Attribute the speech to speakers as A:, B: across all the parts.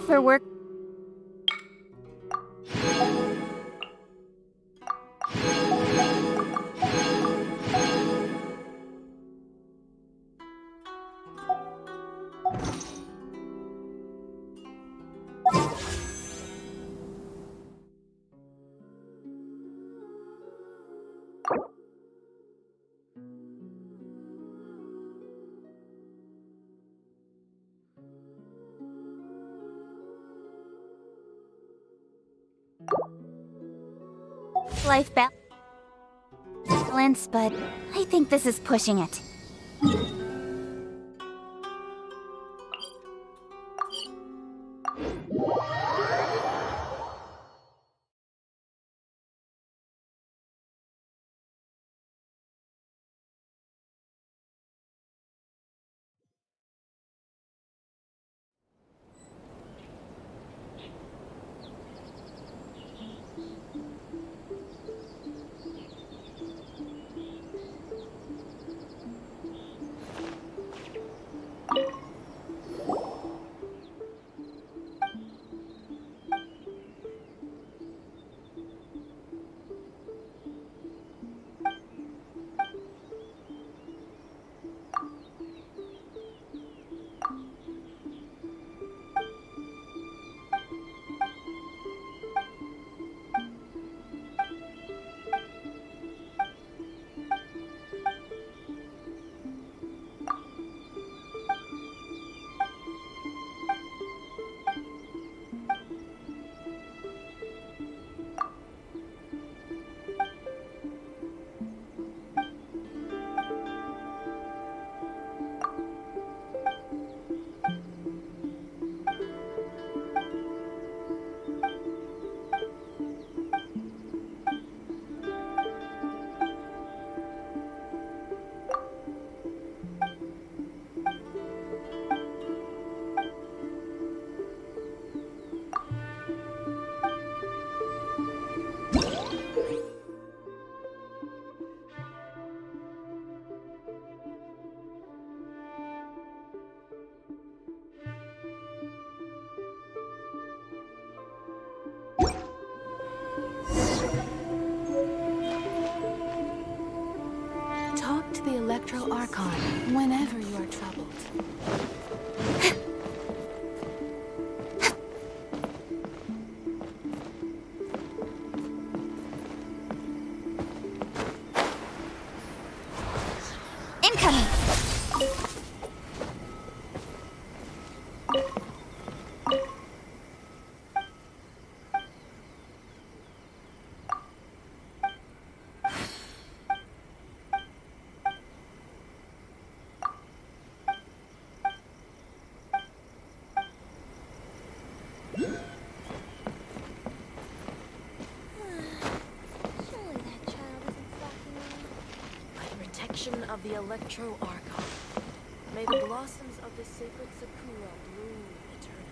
A: for work. Life balance, but I think this is pushing it.
B: Talk to the Electro Archon whenever you are troubled.
A: Incoming!
C: Surely that child isn't stalking me.
D: By the protection of the Electro Archon, may the blossoms of the sacred Sakura bloom eternally.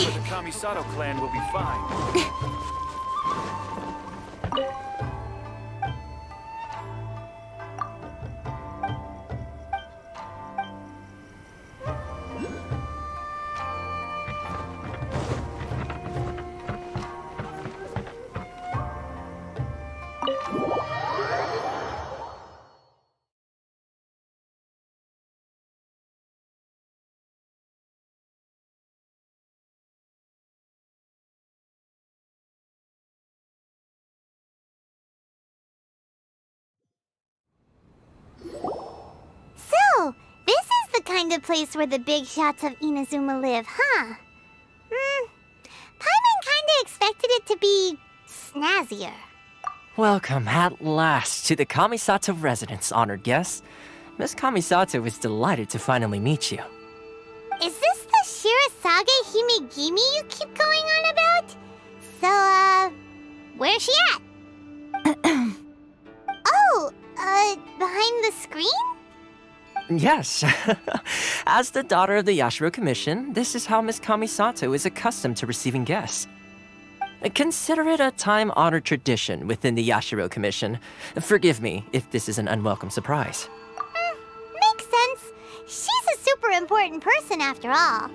E: sure the Kamisato clan will be fine.
C: So, this is the kind of place where the big shots of Inazuma live, huh? Paimon kinda expected it to be snazzier.
F: Welcome at last to the Kamisato residence, honored guests. Miss Kamisato is delighted to finally meet you.
C: Is this the Shirasage Himegimi you keep going on about? So, where's she at? Oh, behind the screen?
F: Yes. As the daughter of the Yashiro Commission, this is how Miss Kamisato is accustomed to receiving guests. Consider it a time-honored tradition within the Yashiro Commission. Forgive me if this is an unwelcome surprise.
C: Makes sense. She's a super important person after all.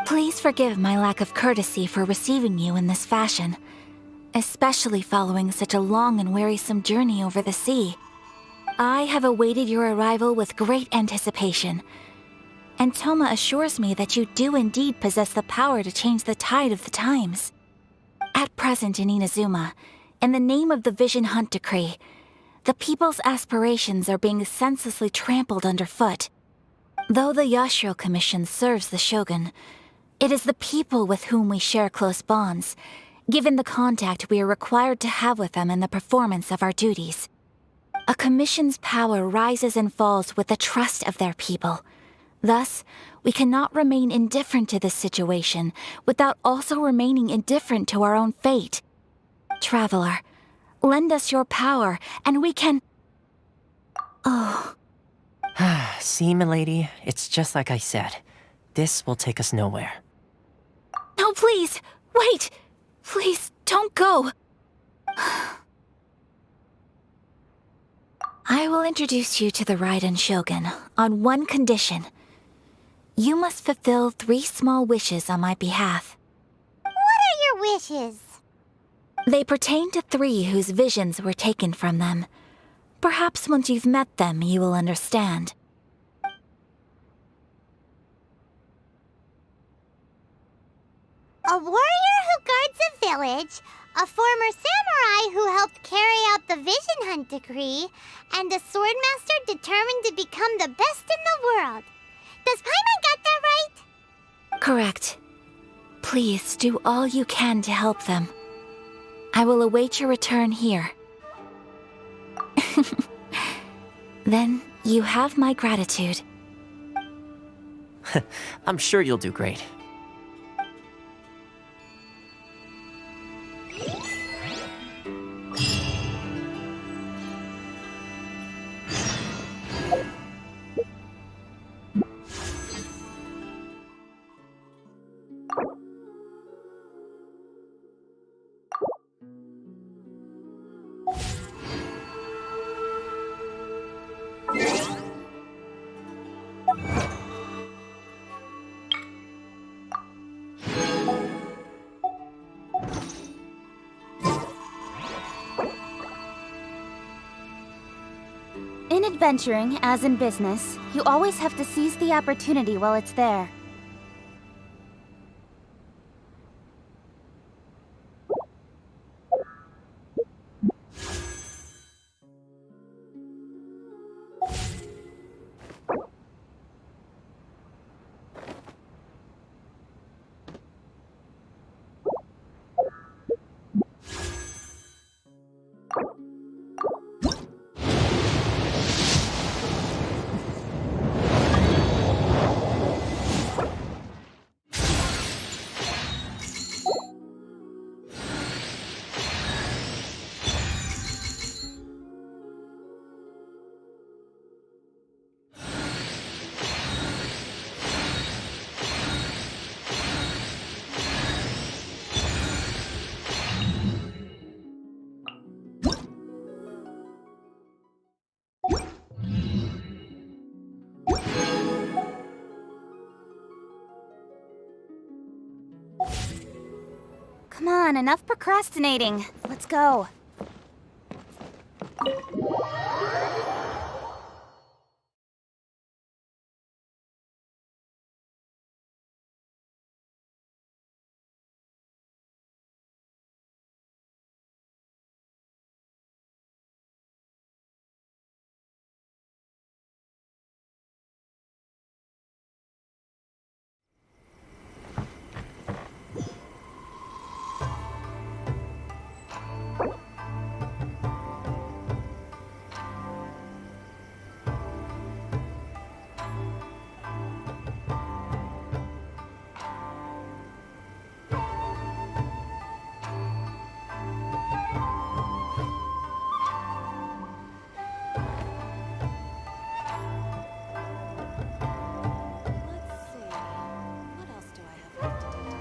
A: Please forgive my lack of courtesy for receiving you in this fashion, especially following such a long and wearisome journey over the sea. I have awaited your arrival with great anticipation, and Toma assures me that you do indeed possess the power to change the tide of the times. At present in Inazuma, in the name of the Vision Hunt Decree, the people's aspirations are being senselessly trampled underfoot. Though the Yashiro Commission serves the Shogun, it is the people with whom we share close bonds, given the contact we are required to have with them in the performance of our duties. A commission's power rises and falls with the trust of their people. Thus, we cannot remain indifferent to this situation without also remaining indifferent to our own fate. Traveler, lend us your power, and we can... Oh.
F: See, milady, it's just like I said. This will take us nowhere.
A: No, please! Wait! Please, don't go! I will introduce you to the Raiden Shogun on one condition. You must fulfill 3 small wishes on my behalf.
C: What are your wishes?
A: They pertain to 3 whose visions were taken from them. Perhaps once you've met them, you will understand.
C: A warrior who guards a village, a former samurai who helped carry out the Vision Hunt Decree, and a swordmaster determined to become the best in the world. Does Paimon get that right?
A: Correct. Please do all you can to help them. I will await your return here. Then you have my gratitude.
F: I'm sure you'll do great.
A: In adventuring, as in business, you always have to seize the opportunity while it's there.
G: Come on, enough procrastinating. Let's go.
D: Let's see. What else do I have left to do today?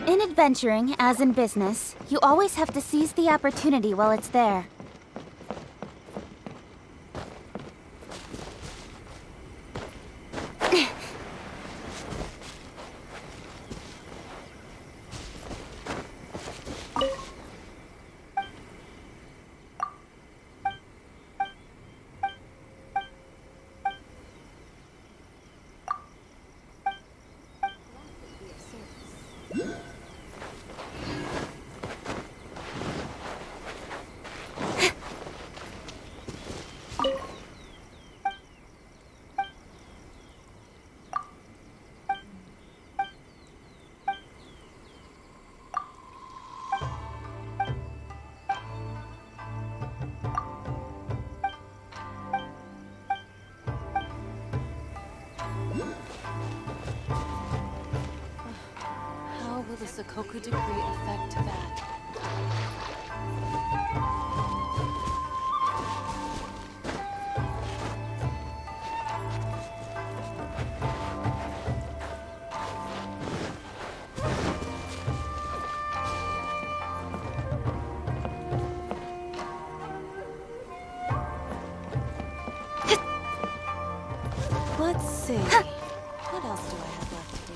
G: In adventuring, as in business, you always have to seize the opportunity while it's there.
D: How will the Sakoku decree affect that? Let's see. What else do I have left to do?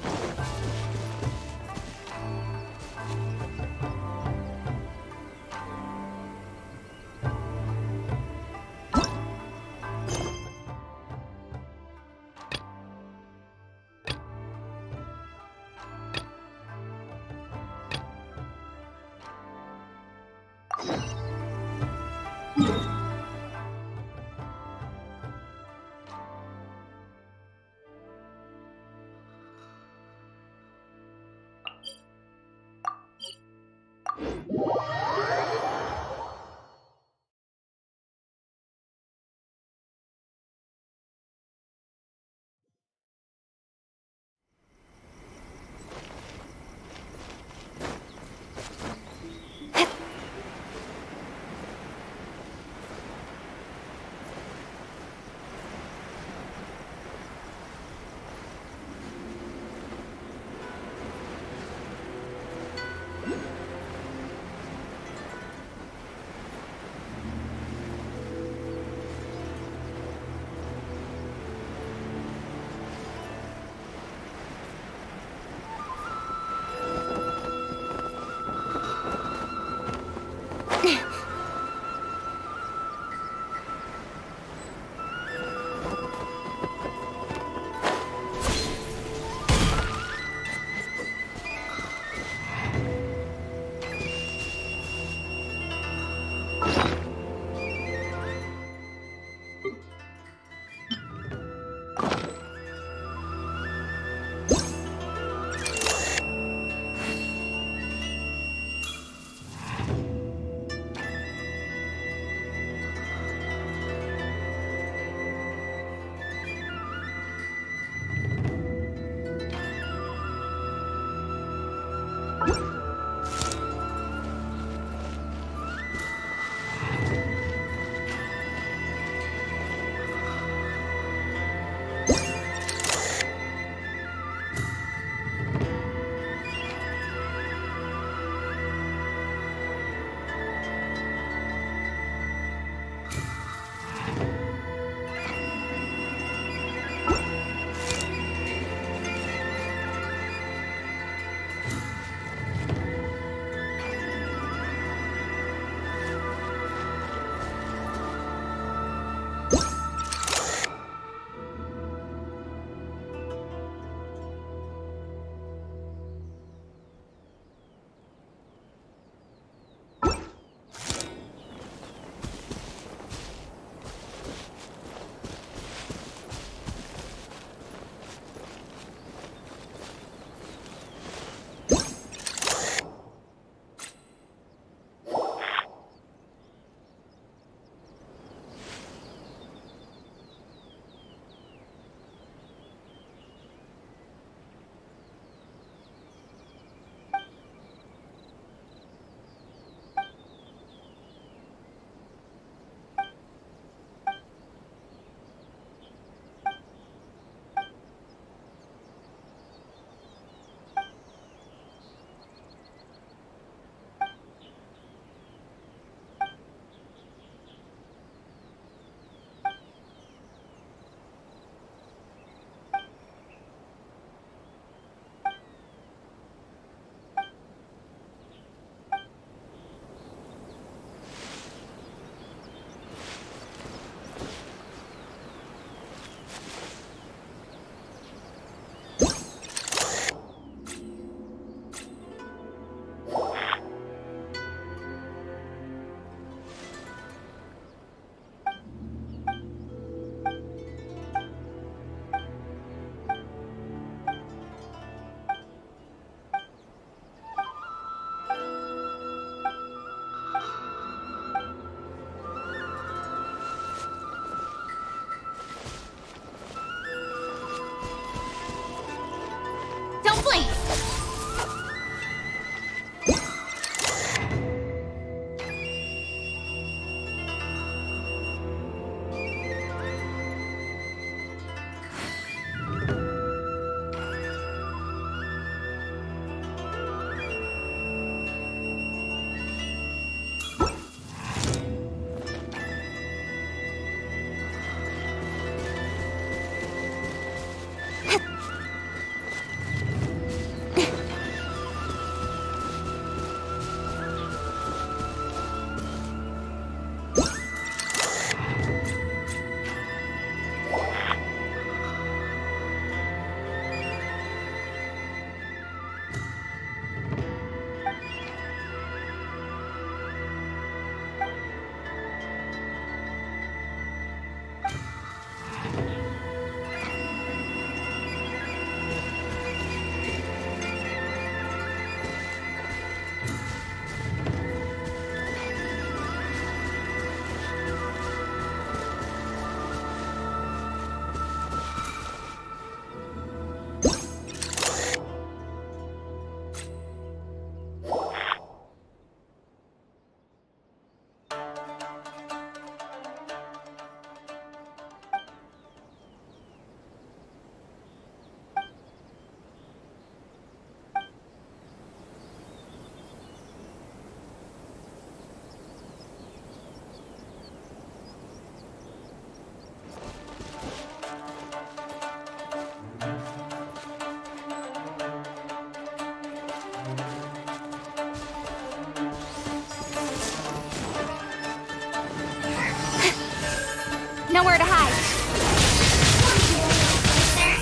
G: nowhere to hide.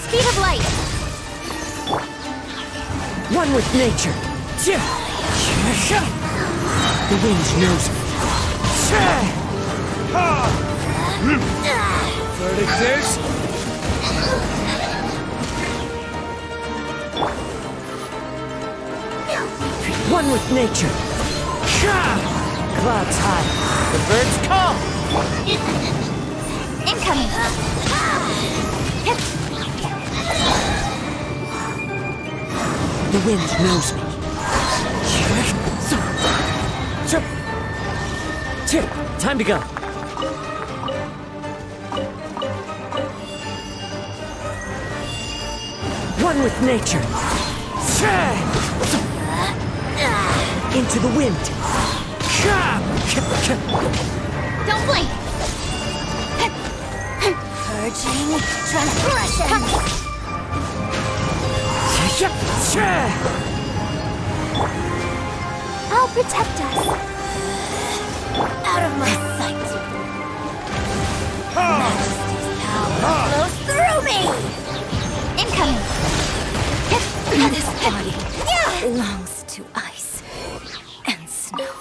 G: Speed of light.
F: One with nature. The wind knows me.
E: Verdict is...
F: One with nature. Clouds high. The birds call.
G: Incoming.
F: The wind knows me. Time to go. One with nature. Into the wind.
G: Don't blink. Purging transgression. I'll protect us. Out of my sight. Majesty's power flows through me. Incoming.
A: This body belongs to ice and snow.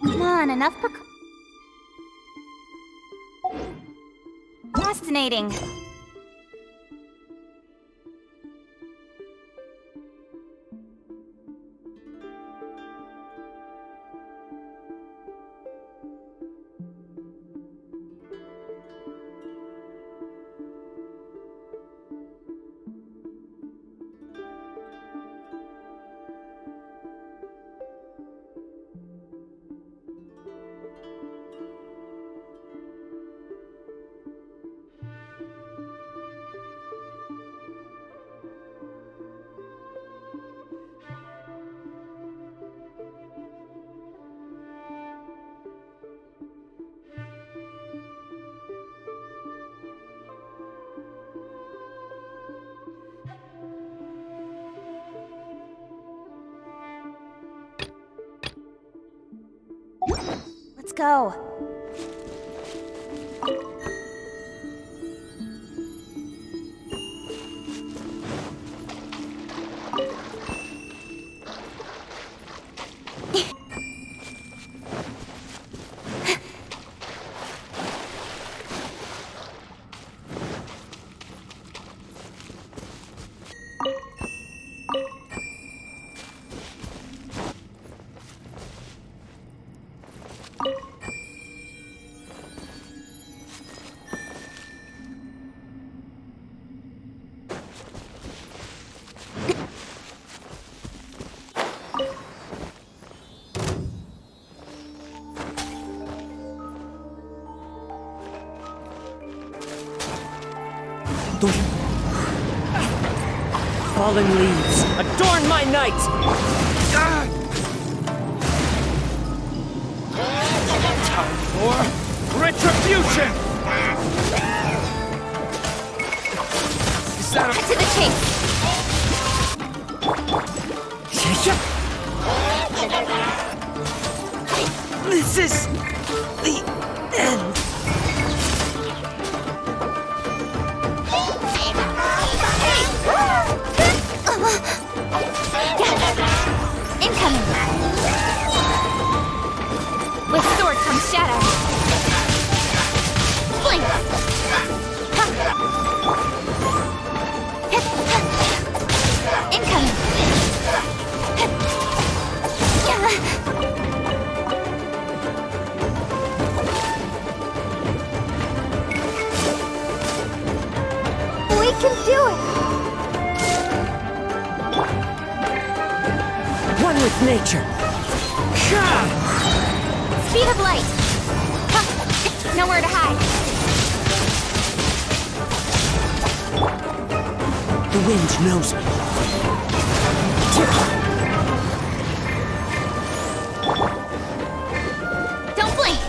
G: Come on, enough procrastinating. Let's go.
F: fallen leaves, adorn my night!
E: Time for retribution! Is that
G: Cut to the chase.
F: This is the end.
G: Incoming. With sword comes shadow. Blink. Incoming.
C: We can do it!
F: One with nature.
G: Speed of light. Huh. Nowhere to hide.
F: The wind knows me.
G: Don't blink.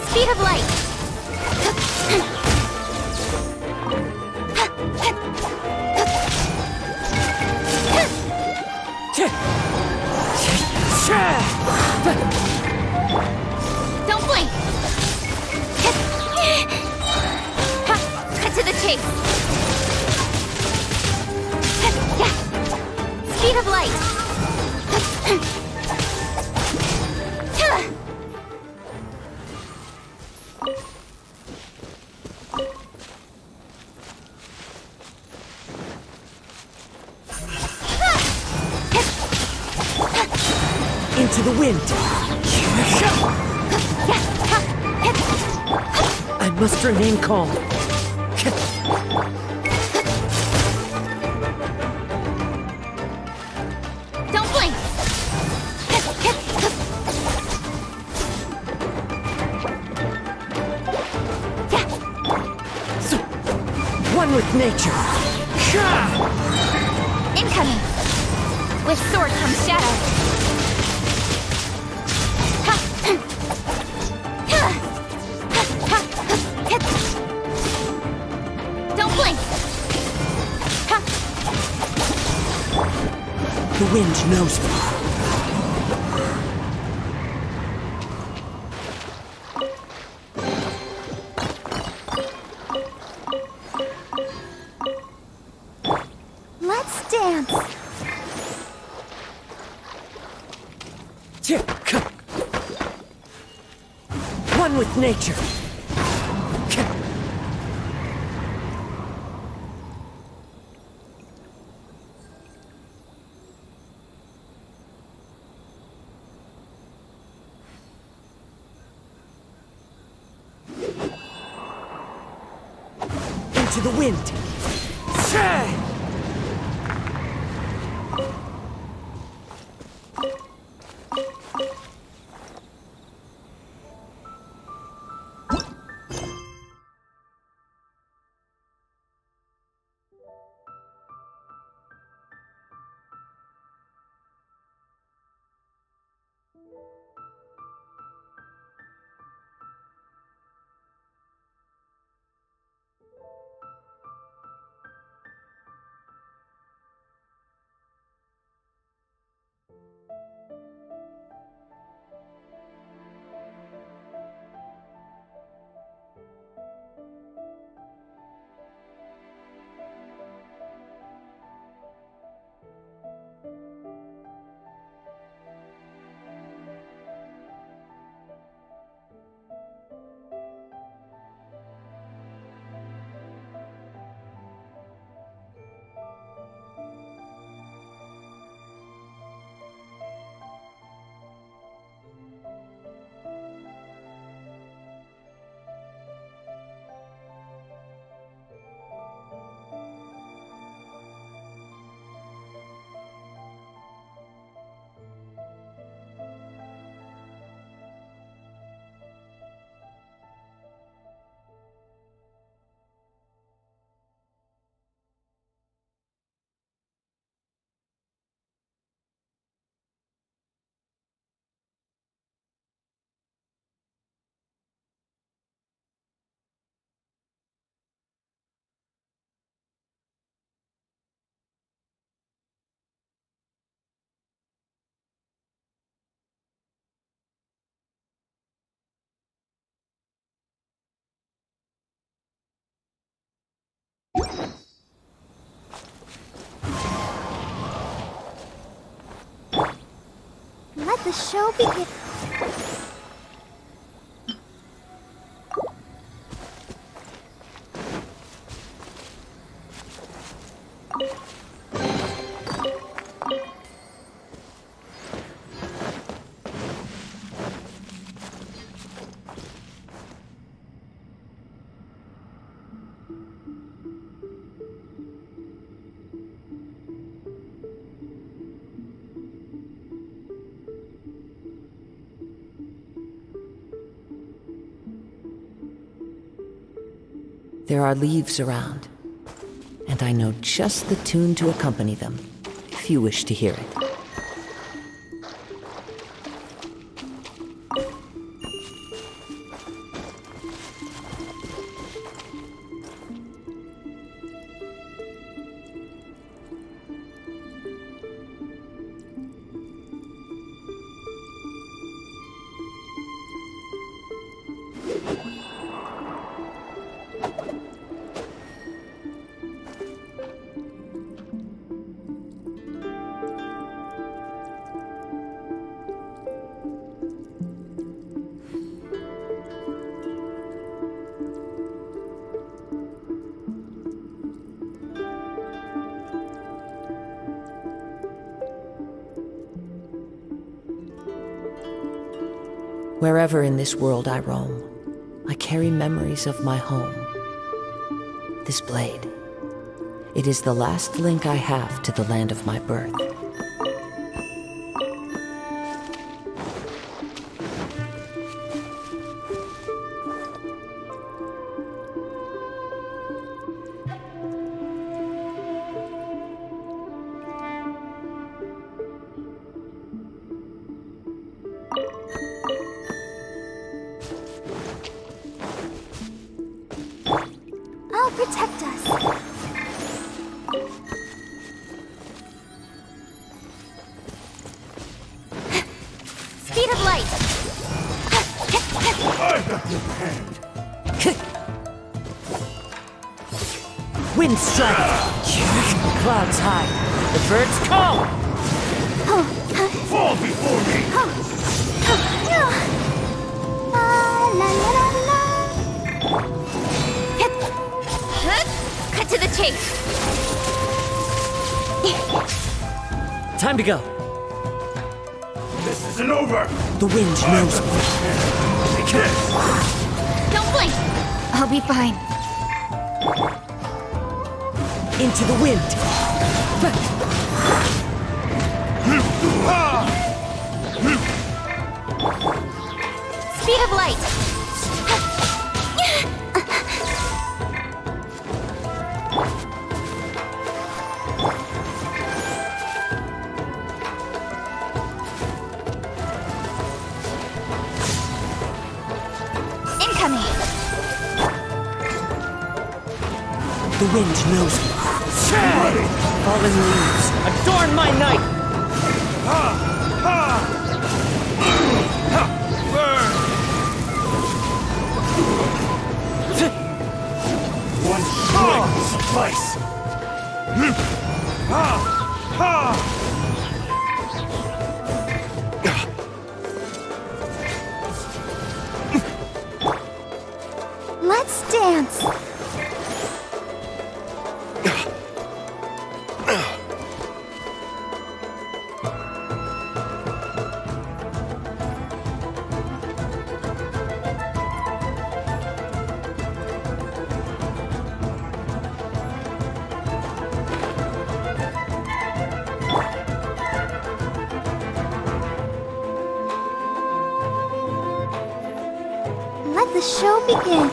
G: Speed of light. Don't blink. Cut to the chase. Speed of light.
F: Into the wind. I must remain calm.
G: Don't blink.
F: One with nature.
G: Incoming. With sword comes shadow. Don't blink.
F: The wind knows me.
C: Let's dance!
F: One with nature. Into the wind.
G: Let the show begin.
H: There are leaves around, and I know just the tune to accompany them, if you wish to hear it. Wherever in this world I roam, I carry memories of my home. This blade, it is the last link I have to the land of my birth.
G: I'll protect us. Speed of light.
H: Wind strike! Clouds high. The birds call!
E: Fall before me!
G: Cut to the chase.
H: Time to go.
E: This isn't over!
H: The wind knows me.
E: Take this!
G: Don't blink. I'll be fine.
H: Into the wind.
G: Speed of light. Incoming.
H: The wind knows me. Fallen leaves, adorn my night!
E: Burn! One strike will suffice!
G: Let's dance. Let the show begin.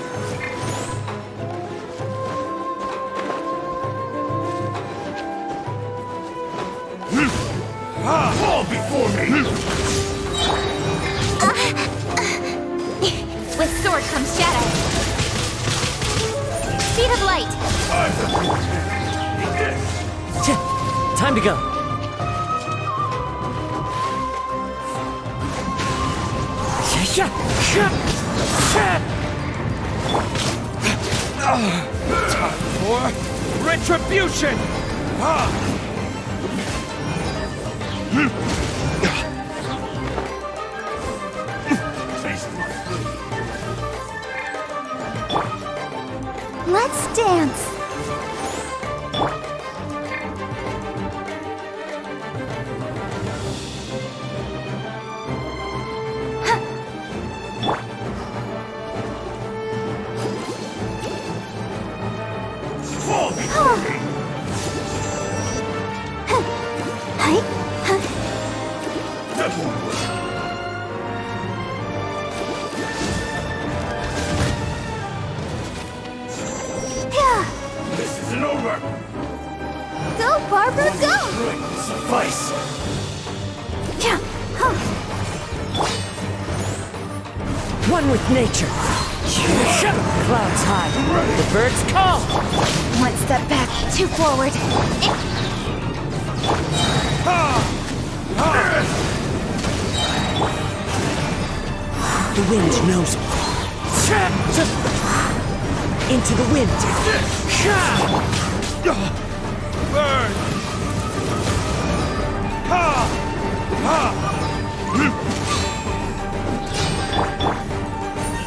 E: Fall before me!
G: With sword comes shadow. Speed of light.
E: Take this!
H: Time to go.
E: Time for retribution!
G: Let's dance!
E: Fall before me! That won't work. This isn't over!
G: Go, Barbara, go!
E: Strike will suffice!
H: One with nature. Clouds high. The birds call.
G: One step back, two forward.
H: The wind knows me. Into the wind.
E: Burn!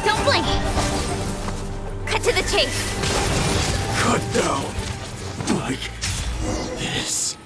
G: Don't blink! Cut to the chase!
E: Cut down! Like this.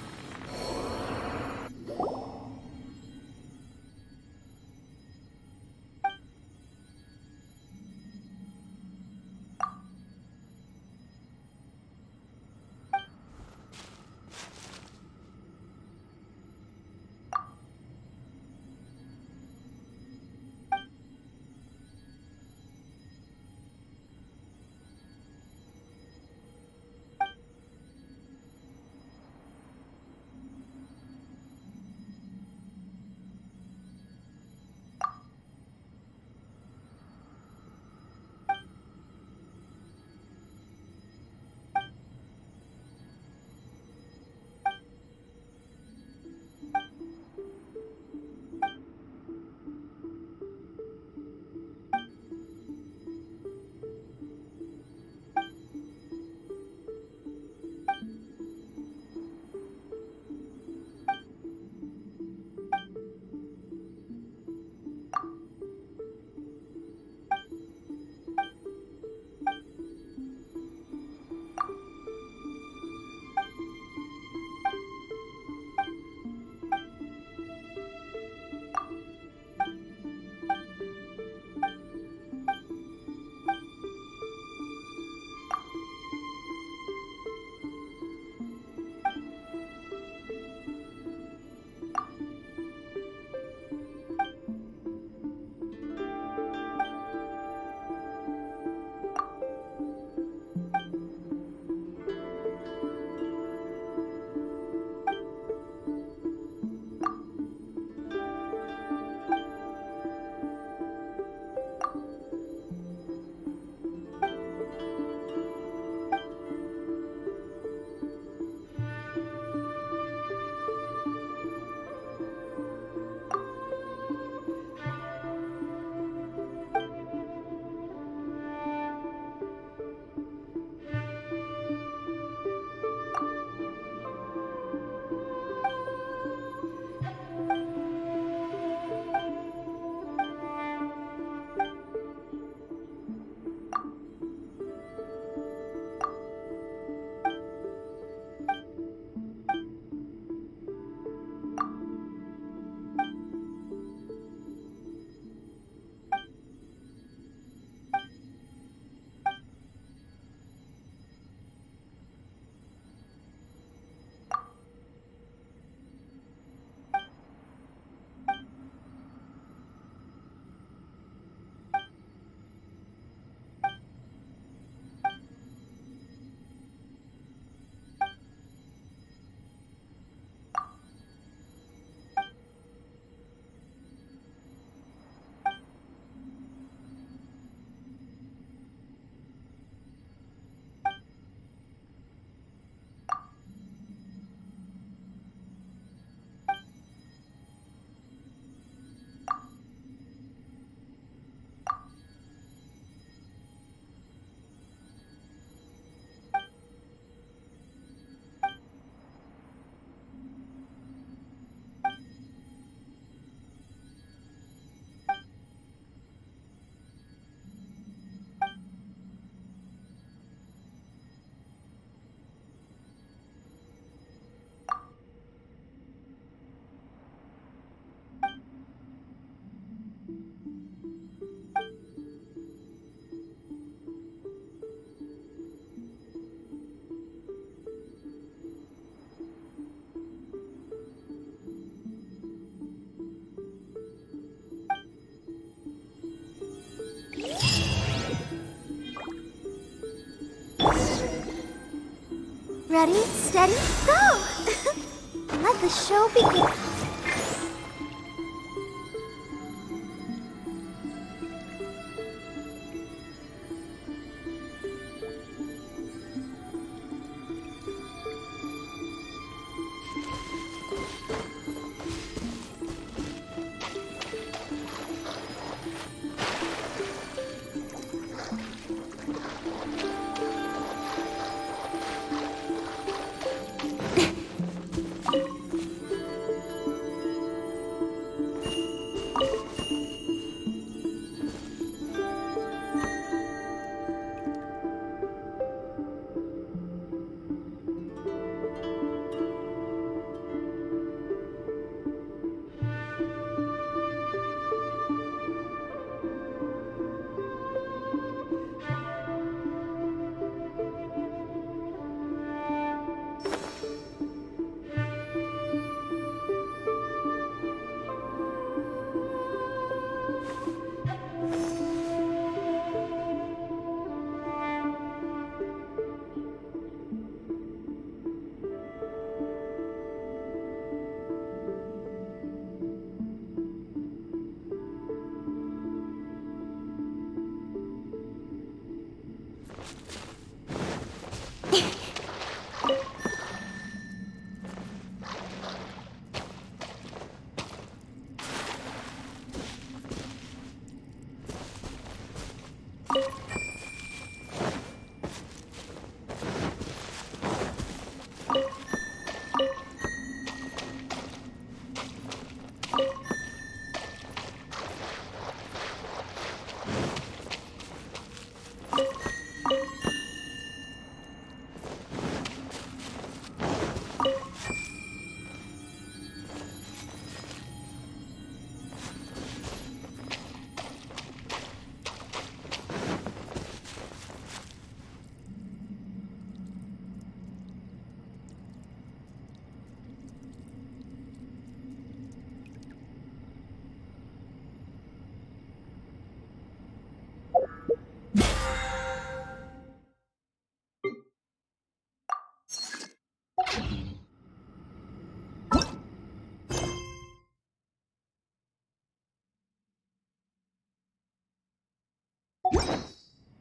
G: Ready, steady, go!
C: Let the show begin.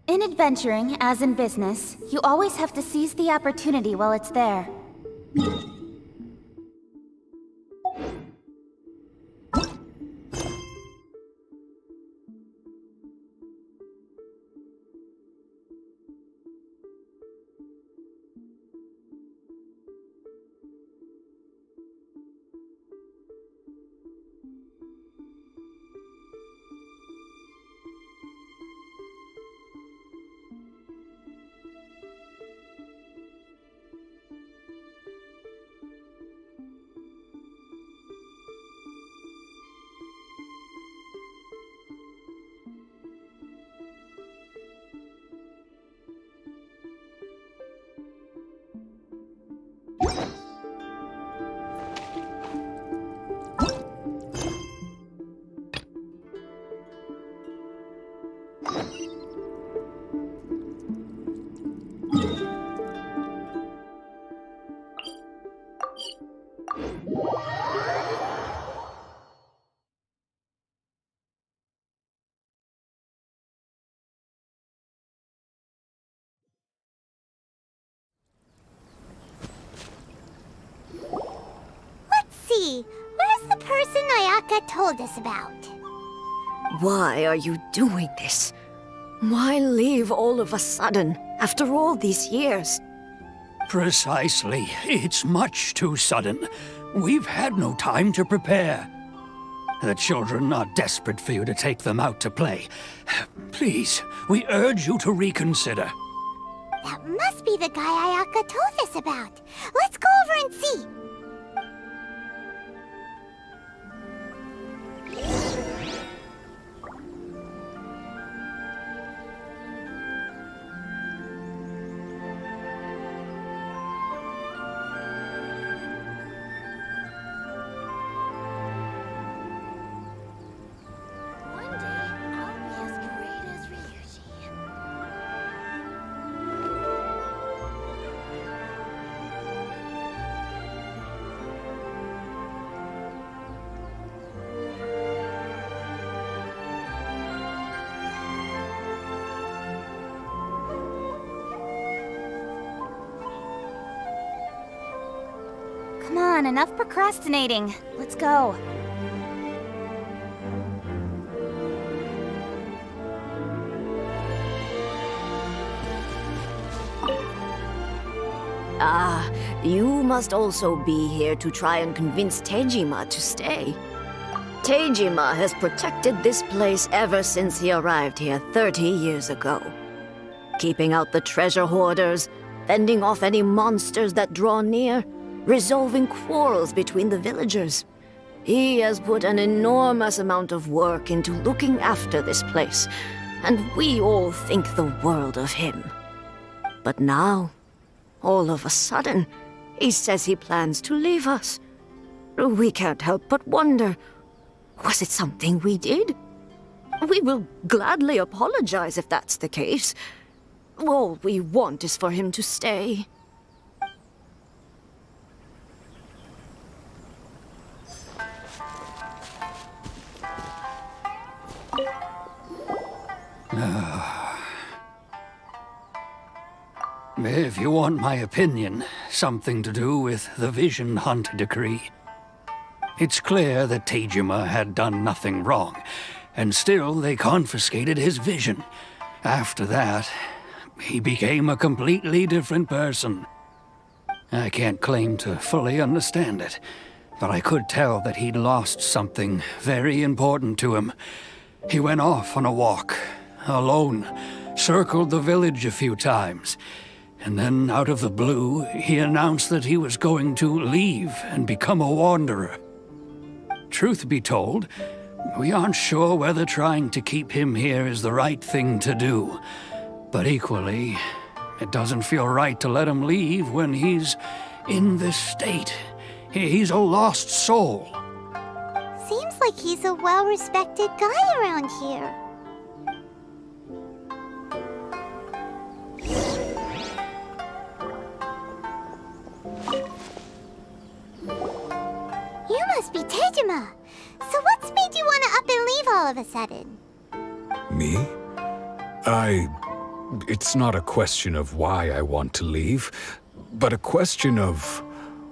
G: In adventuring, as in business, you always have to seize the opportunity while it's there.
C: See, where's the person Ayaka told us about?
I: Why are you doing this? Why leave all of a sudden, after all these years?
E: Precisely. It's much too sudden. We've had no time to prepare. The children are desperate for you to take them out to play. Please, we urge you to reconsider.
C: That must be the guy Ayaka told us about. Let's go over and see.
G: Come on, enough procrastinating. Let's go.
I: Ah, you must also be here to try and convince Tejima to stay. Tejima has protected this place ever since he arrived here 30 years ago. Keeping out the treasure hoarders, fending off any monsters that draw near, resolving quarrels between the villagers. He has put an enormous amount of work into looking after this place, and we all think the world of him. But now, all of a sudden, he says he plans to leave us. We can't help but wonder, was it something we did? We will gladly apologize if that's the case. All we want is for him to stay.
E: If you want my opinion, something to do with the Vision Hunt decree. It's clear that Tejima had done nothing wrong, and still they confiscated his vision. After that, he became a completely different person. I can't claim to fully understand it, but I could tell that he'd lost something very important to him. He went off on a walk, alone, circled the village a few times, and then out of the blue, he announced that he was going to leave and become a wanderer. Truth be told, we aren't sure whether trying to keep him here is the right thing to do. But equally, it doesn't feel right to let him leave when he's in this state. He's a lost soul.
C: Seems like he's a well-respected guy around here. You must be Tejima. So what's made you want to up and leave all of a sudden?
J: Me? It's not a question of why I want to leave, but a question of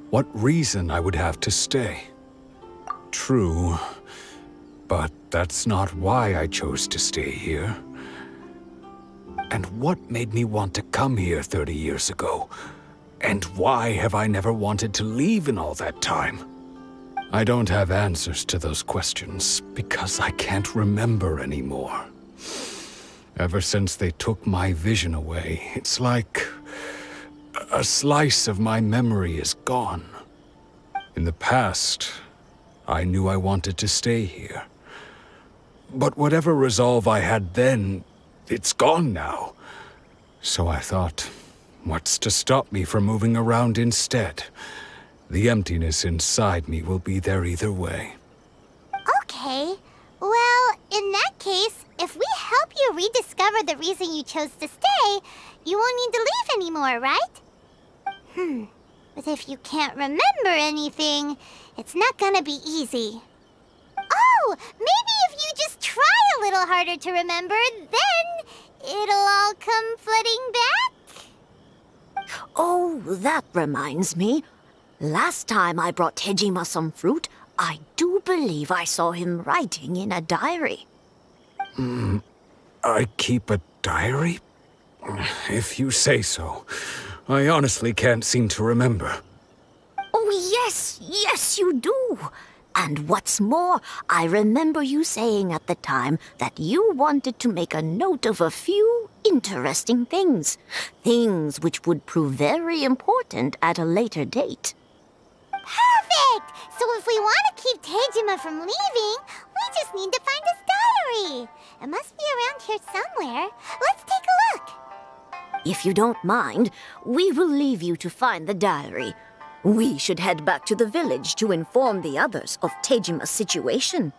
J: what reason I would have to stay. True, but that's not why I chose to stay here. And what made me want to come here 30 years ago? And why have I never wanted to leave in all that time? I don't have answers to those questions because I can't remember anymore. Ever since they took my vision away, it's like a slice of my memory is gone. In the past, I knew I wanted to stay here. But whatever resolve I had then, it's gone now. So I thought, what's to stop me from moving around instead? The emptiness inside me will be there either way.
C: Okay. Well, in that case, if we help you rediscover the reason you chose to stay, you won't need to leave anymore, right? But if you can't remember anything, it's not gonna be easy. Oh, maybe if you just try a little harder to remember, then it'll all come flooding back?
I: Oh, that reminds me. Last time I brought Tejima some fruit, I do believe I saw him writing in a diary.
J: I keep a diary? If you say so. I honestly can't seem to remember.
I: Oh, yes, you do. And what's more, I remember you saying at the time that you wanted to make a note of a few interesting things. Things which would prove very important at a later date.
C: Perfect! So if we want to keep Tejima from leaving, we just need to find his diary. It must be around here somewhere. Let's take a look.
I: If you don't mind, we will leave you to find the diary. We should head back to the village to inform the others of Tejima's situation.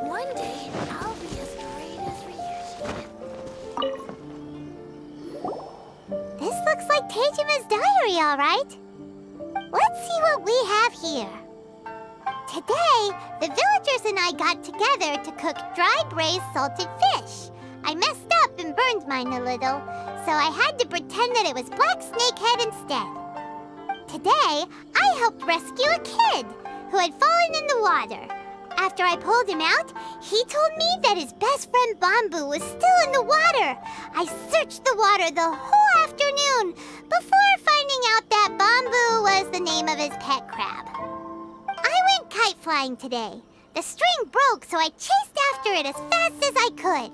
B: One day, I'll be as great as Ryuji.
C: Tejima's diary, all right. Let's see what we have here. Today, the villagers and I got together to cook dry braised salted fish. I messed up and burned mine a little, so I had to pretend that it was black snakehead instead. Today, I helped rescue a kid who had fallen in the water. After I pulled him out, he told me that his best friend Bamboo was still in the water. I searched the water the whole afternoon before finding out that Bamboo was the name of his pet crab. I went kite flying today. The string broke, so I chased after it as fast as I could.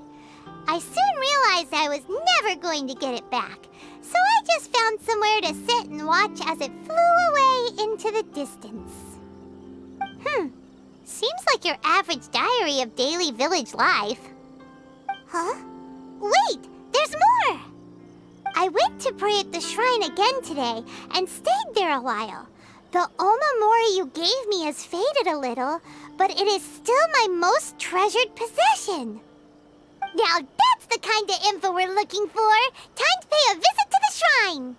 C: I soon realized I was never going to get it back, so I just found somewhere to sit and watch as it flew away into the distance. Seems like your average diary of daily village life. Huh? Wait, there's more! I went to pray at the shrine again today and stayed there a while. The omamori you gave me has faded a little, but it is still my most treasured possession. Now that's the kind of info we're looking for! Time to pay a visit to the shrine!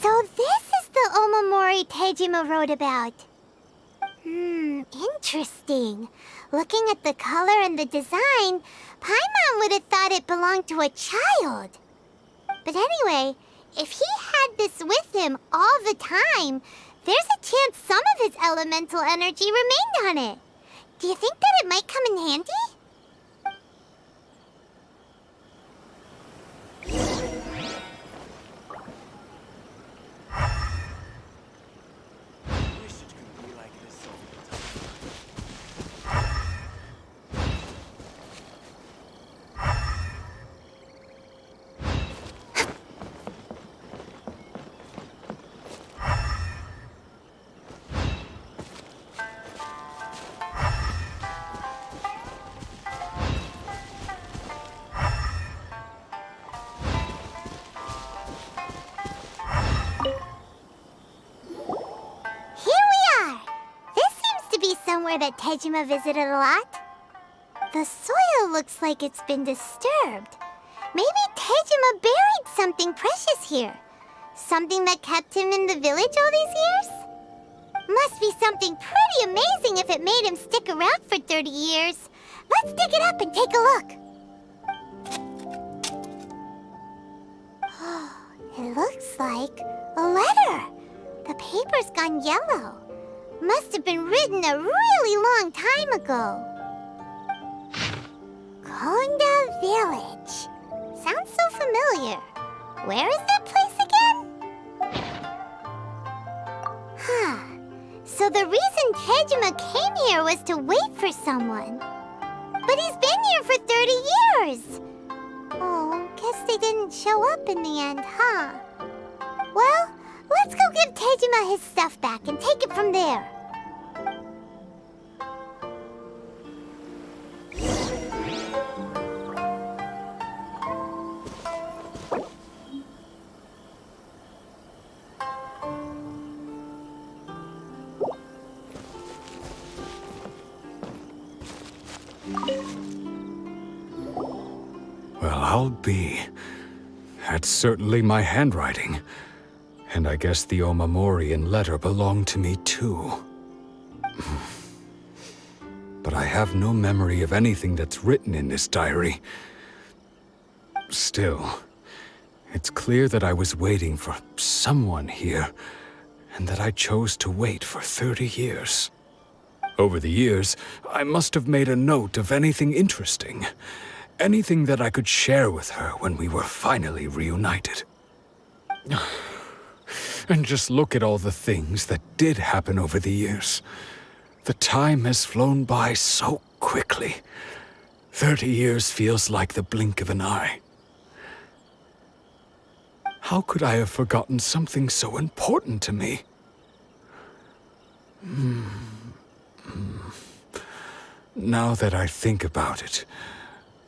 C: So this is the omamori Tejima wrote about. Interesting. Looking at the color and the design, Paimon would have thought it belonged to a child. But anyway, if he had this with him all the time, there's a chance some of his elemental energy remained on it. Do you think that it might come in handy? Somewhere that Tejima visited a lot. The soil looks like it's been disturbed. Maybe Tejima buried something precious here. Something that kept him in the village all these years? Must be something pretty amazing if it made him stick around for 30 years. Let's dig it up and take a look. It looks like a letter. The paper's gone yellow. Must have been written a really long time ago. Konda Village. Sounds so familiar. Where is that place again? So the reason Tejima came here was to wait for someone. But he's been here for 30 years. Oh, guess they didn't show up in the end, huh? Well, let's go give Tejima his stuff back and take it from there.
J: Well, I'll be. That's certainly my handwriting. And I guess the omamori and letter belong to me too. But I have no memory of anything that's written in this diary. Still, it's clear that I was waiting for someone here, and that I chose to wait for 30 years. Over the years, I must have made a note of anything interesting. Anything that I could share with her when we were finally reunited. And just look at all the things that did happen over the years. The time has flown by so quickly. 30 years feels like the blink of an eye. How could I have forgotten something so important to me? Now that I think about it,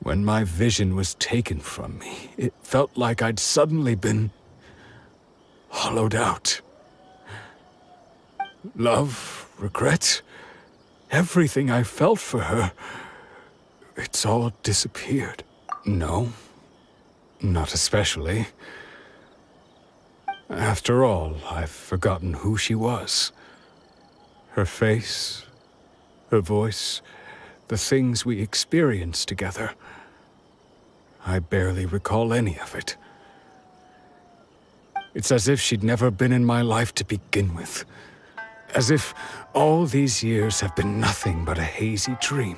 J: When my vision was taken from me, it felt like I'd suddenly been hollowed out. Love, regret, everything I felt for her, it's all disappeared. No, not especially. After all, I've forgotten who she was. Her face, her voice, the things we experienced together. I barely recall any of it. It's as if she'd never been in my life to begin with. As if all these years have been nothing but a hazy dream.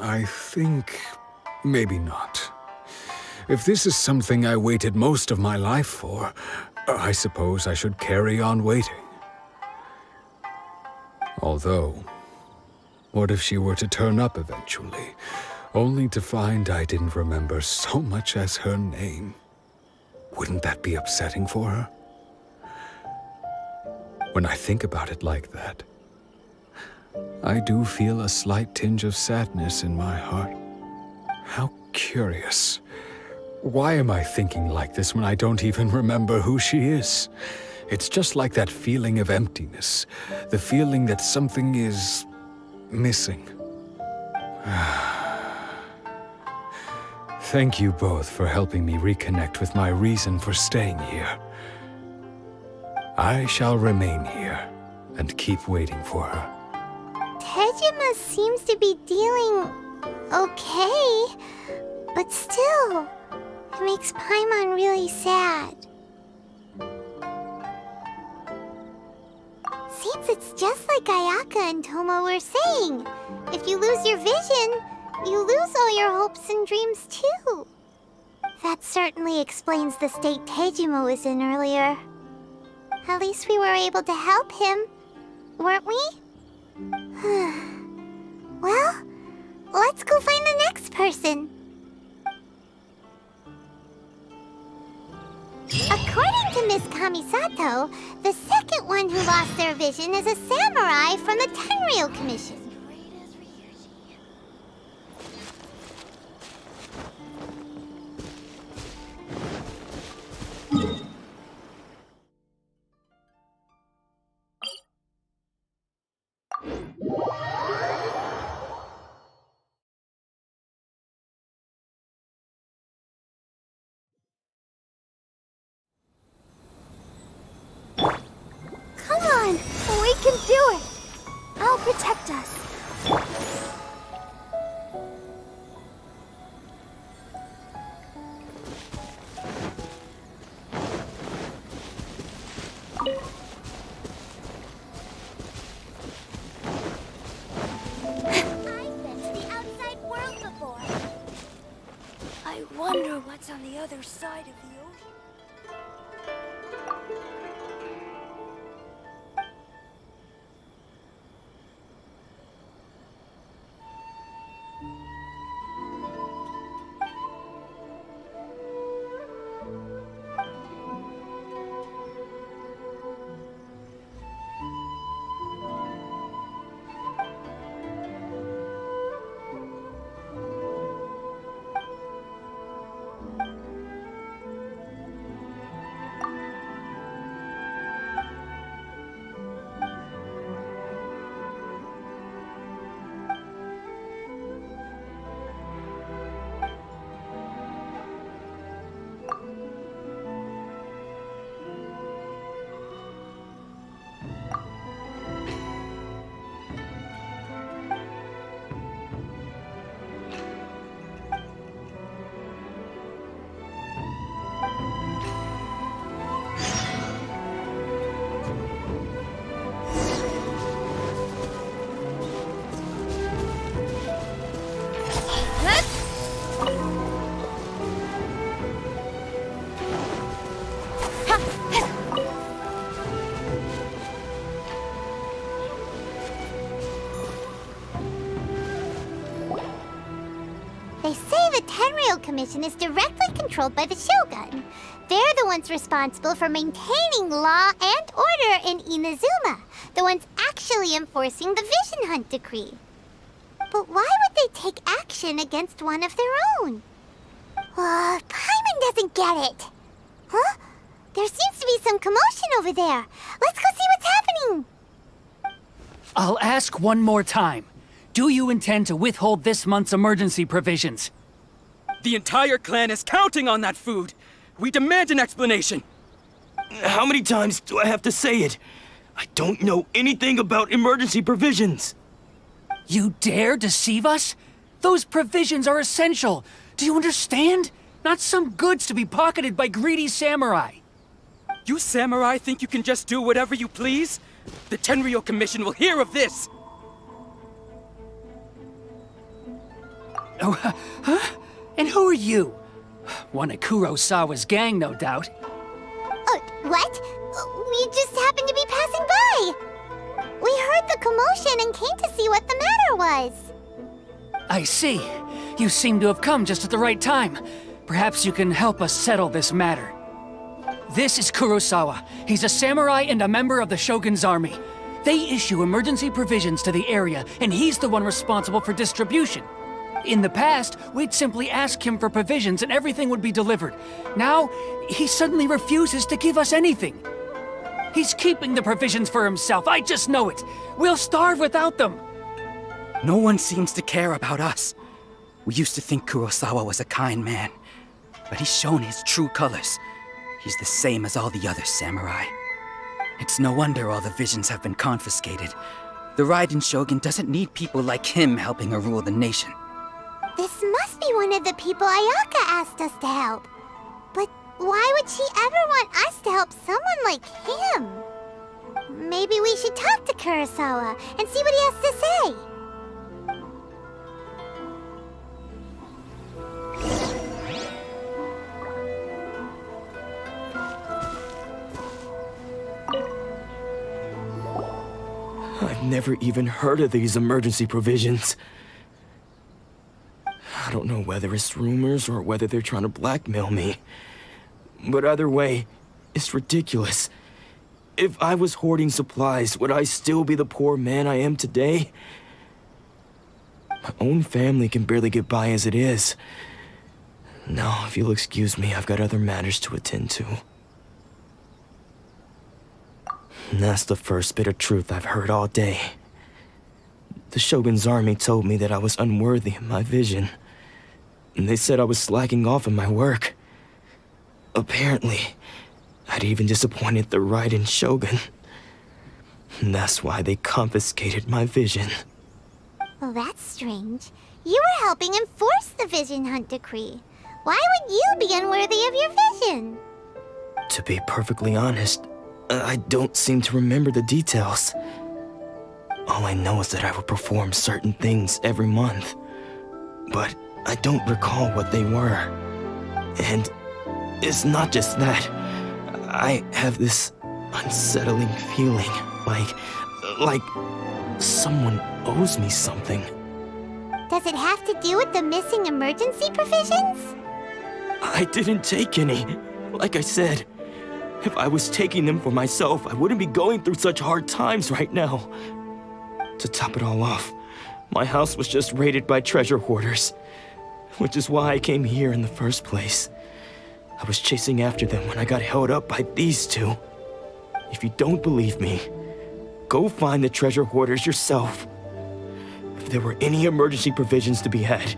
J: I think maybe not. If this is something I waited most of my life for, I suppose I should carry on waiting. Although, what if she were to turn up eventually, only to find I didn't remember so much as her name? Wouldn't that be upsetting for her? When I think about it like that, I do feel a slight tinge of sadness in my heart. How curious. Why am I thinking like this when I don't even remember who she is? It's just like that feeling of emptiness, the feeling that something is missing. Thank you both for helping me reconnect with my reason for staying here. I shall remain here and keep waiting for her.
C: Tejima seems to be dealing okay, but still, it makes Paimon really sad. Seems it's just like Ayaka and Toma were saying. If you lose your vision, you lose all your hopes and dreams too. That certainly explains the state Tejima was in earlier. At least we were able to help him, weren't we? Well, let's go find the next person. According to Miss Kamisato, the second one who lost their vision is a samurai from the Tenryou Commission. Come on, we can do it. I'll protect us. I've been to the outside world before.
D: I wonder what's on the other side of the ocean.
C: They say the Tenryou Commission is directly controlled by the Shogun. They're the ones responsible for maintaining law and order in Inazuma, the ones actually enforcing the Vision Hunt decree. But why would they take action against one of their own? Paimon doesn't get it. Huh? There seems to be some commotion over there. Let's go see what's happening.
K: I'll ask one more time. Do you intend to withhold this month's emergency provisions?
L: The entire clan is counting on that food. We demand an explanation.
M: How many times do I have to say it? I don't know anything about emergency provisions.
K: You dare deceive us? Those provisions are essential. Do you understand? Not some goods to be pocketed by greedy samurai.
L: You samurai think you can just do whatever you please? The Tenryou Commission will hear of this!
K: Oh, huh? And who are you? One of Kurosawa's gang, no doubt.
C: What? We just happened to be passing by. We heard the commotion and came to see what the matter was.
K: I see. You seem to have come just at the right time. Perhaps you can help us settle this matter. This is Kurosawa. He's a samurai and a member of the Shogun's army. They issue emergency provisions to the area, and he's the one responsible for distribution. In the past, we'd simply ask him for provisions and everything would be delivered. Now, he suddenly refuses to give us anything. He's keeping the provisions for himself, I just know it. We'll starve without them.
L: No one seems to care about us. We used to think Kurosawa was a kind man, but he's shown his true colors. He's the same as all the other samurai. It's no wonder all the visions have been confiscated. The Raiden Shogun doesn't need people like him helping her rule the nation.
C: This must be one of the people Ayaka asked us to help. But why would she ever want us to help someone like him? Maybe we should talk to Kurosawa and see what he has to say.
M: I've never even heard of these emergency provisions. I don't know whether it's rumors or whether they're trying to blackmail me. But either way, it's ridiculous. If I was hoarding supplies, would I still be the poor man I am today? My own family can barely get by as it is. Now, if you'll excuse me, I've got other matters to attend to. And that's the first bit of truth I've heard all day. The Shogun's army told me that I was unworthy of my vision. And they said I was slacking off in my work. Apparently, I'd even disappointed the Raiden Shogun. And that's why they confiscated my vision.
C: Well, that's strange. You were helping enforce the Vision Hunt Decree. Why would you be unworthy of your vision?
M: To be perfectly honest, I don't seem to remember the details. All I know is that I would perform certain things every month. But I don't recall what they were. And it's not just that. I have this unsettling feeling, like someone owes me something.
C: Does it have to do with the missing emergency provisions?
M: I didn't take any. Like I said, if I was taking them for myself, I wouldn't be going through such hard times right now. To top it all off, my house was just raided by treasure hoarders, which is why I came here in the first place. I was chasing after them when I got held up by these two. If you don't believe me, go find the treasure hoarders yourself. If there were any emergency provisions to be had,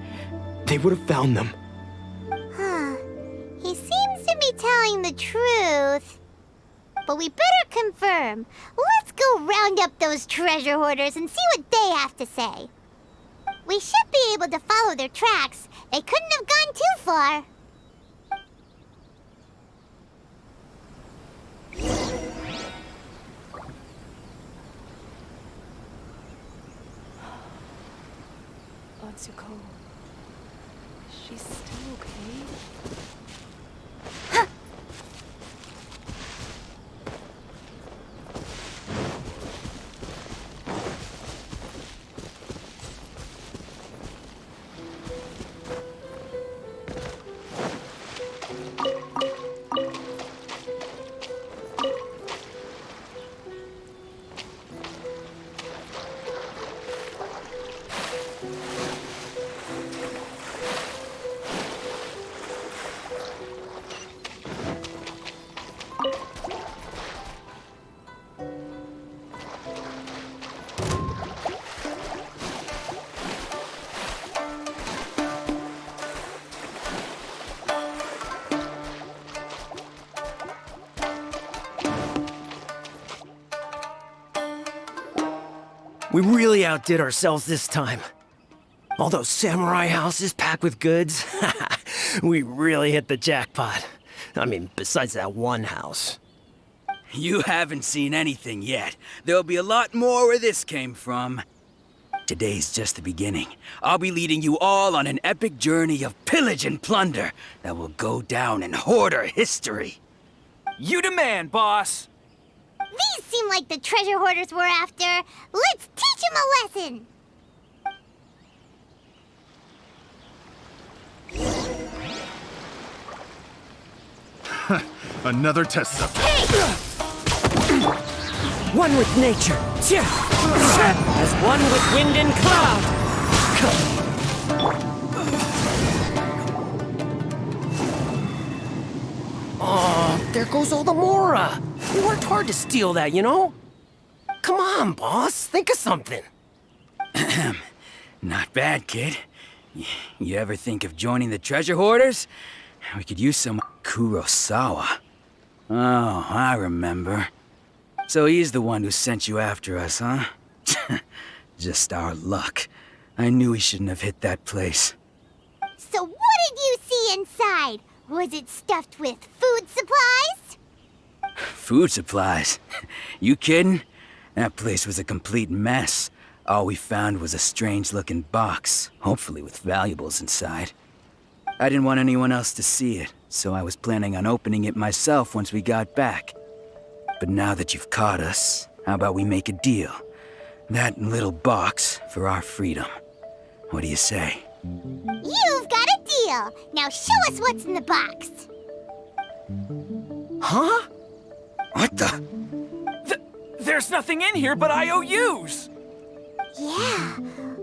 M: they would have found them.
C: Huh. He seems to be telling the truth. But we better confirm. Let's go round up those treasure hoarders and see what they have to say. We should be able to follow their tracks. They couldn't have gone too far.
B: Atsuko. She's still okay?
N: We really outdid ourselves this time. All those samurai houses packed with goods. We really hit the jackpot. I mean, besides that one house.
L: You haven't seen anything yet. There'll be a lot more where this came from. Today's just the beginning. I'll be leading you all on an epic journey of pillage and plunder that will go down in Hoarder history.
K: You demand, boss!
C: These seem like the treasure hoarders we're after. Let's teach them a lesson!
O: Another test subject.
N: One with nature. As one with wind and cloud. Oh, there goes all the Mora. We worked hard to steal that, you know? Come on, boss. Think of something.
L: Not bad, kid. You ever think of joining the treasure hoarders? We could use some Kurosawa. Oh, I remember. So he's the one who sent you after us, huh? Just our luck. I knew he shouldn't have hit that place.
C: So what did you see inside? Was it stuffed with food supplies?
L: Food supplies? You kidding? That place was a complete mess. All we found was a strange-looking box, hopefully with valuables inside. I didn't want anyone else to see it, so I was planning on opening it myself once we got back. But now that you've caught us, how about we make a deal? That little box for our freedom. What do you say?
C: You've got a deal! Now show us what's in the box!
L: Huh? What the?
K: There's nothing in here but IOUs!
C: Yeah,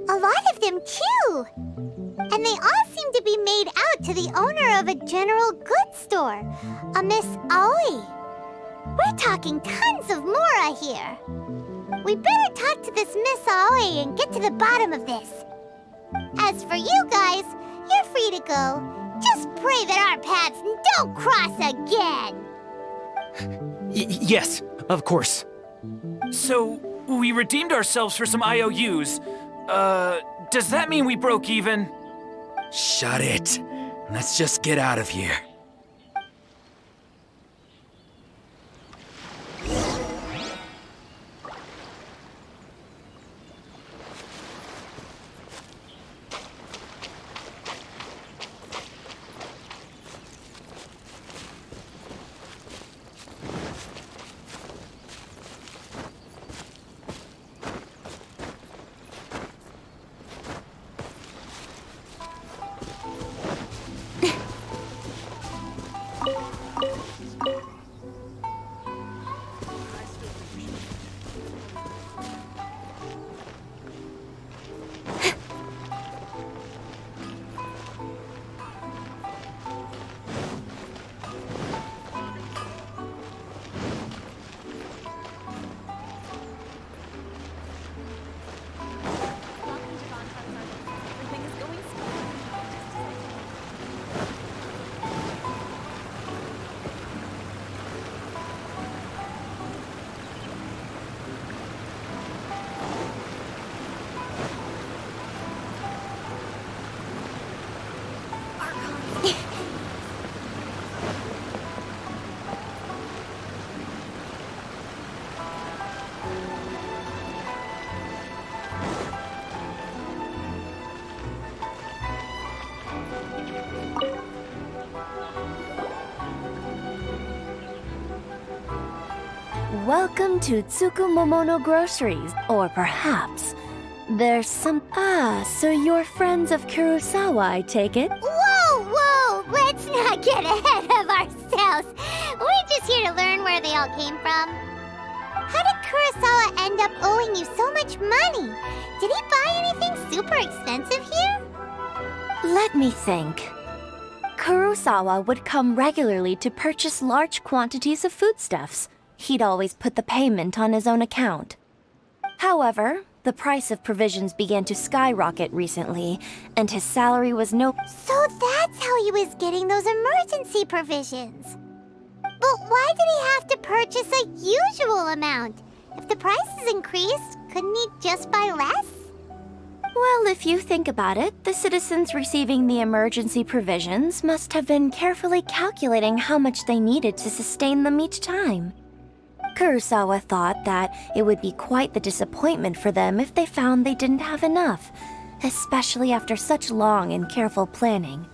C: a lot of them too! And they all seem to be made out to the owner of a general goods store, a Miss Aoi. We're talking tons of Mora here. We better talk to this Miss Aoi and get to the bottom of this. As for you guys, you're free to go. Just pray that our paths don't cross again.
N: Yes, of course.
K: So, we redeemed ourselves for some IOUs. Does that mean we broke even?
L: Shut it. Let's just get out of here.
P: Welcome to Tsukumomono Groceries, or perhaps there's some... Ah, so you're friends of Kurosawa, I take it?
C: Whoa, whoa! Let's not get ahead of ourselves. We're just here to learn where they all came from. How did Kurosawa end up owing you so much money? Did he buy anything super expensive here?
P: Let me think. Kurosawa would come regularly to purchase large quantities of foodstuffs. He'd always put the payment on his own account. However, the price of provisions began to skyrocket recently, and his salary was no...
C: So that's how he was getting those emergency provisions. But why did he have to purchase a usual amount? If the prices increased, Couldn't he just buy less?
P: Well, if you think about it, the citizens receiving the emergency provisions must have been carefully calculating how much they needed to sustain them each time. Kurosawa thought that it would be quite the disappointment for them if they found they didn't have enough, especially after such long and careful planning.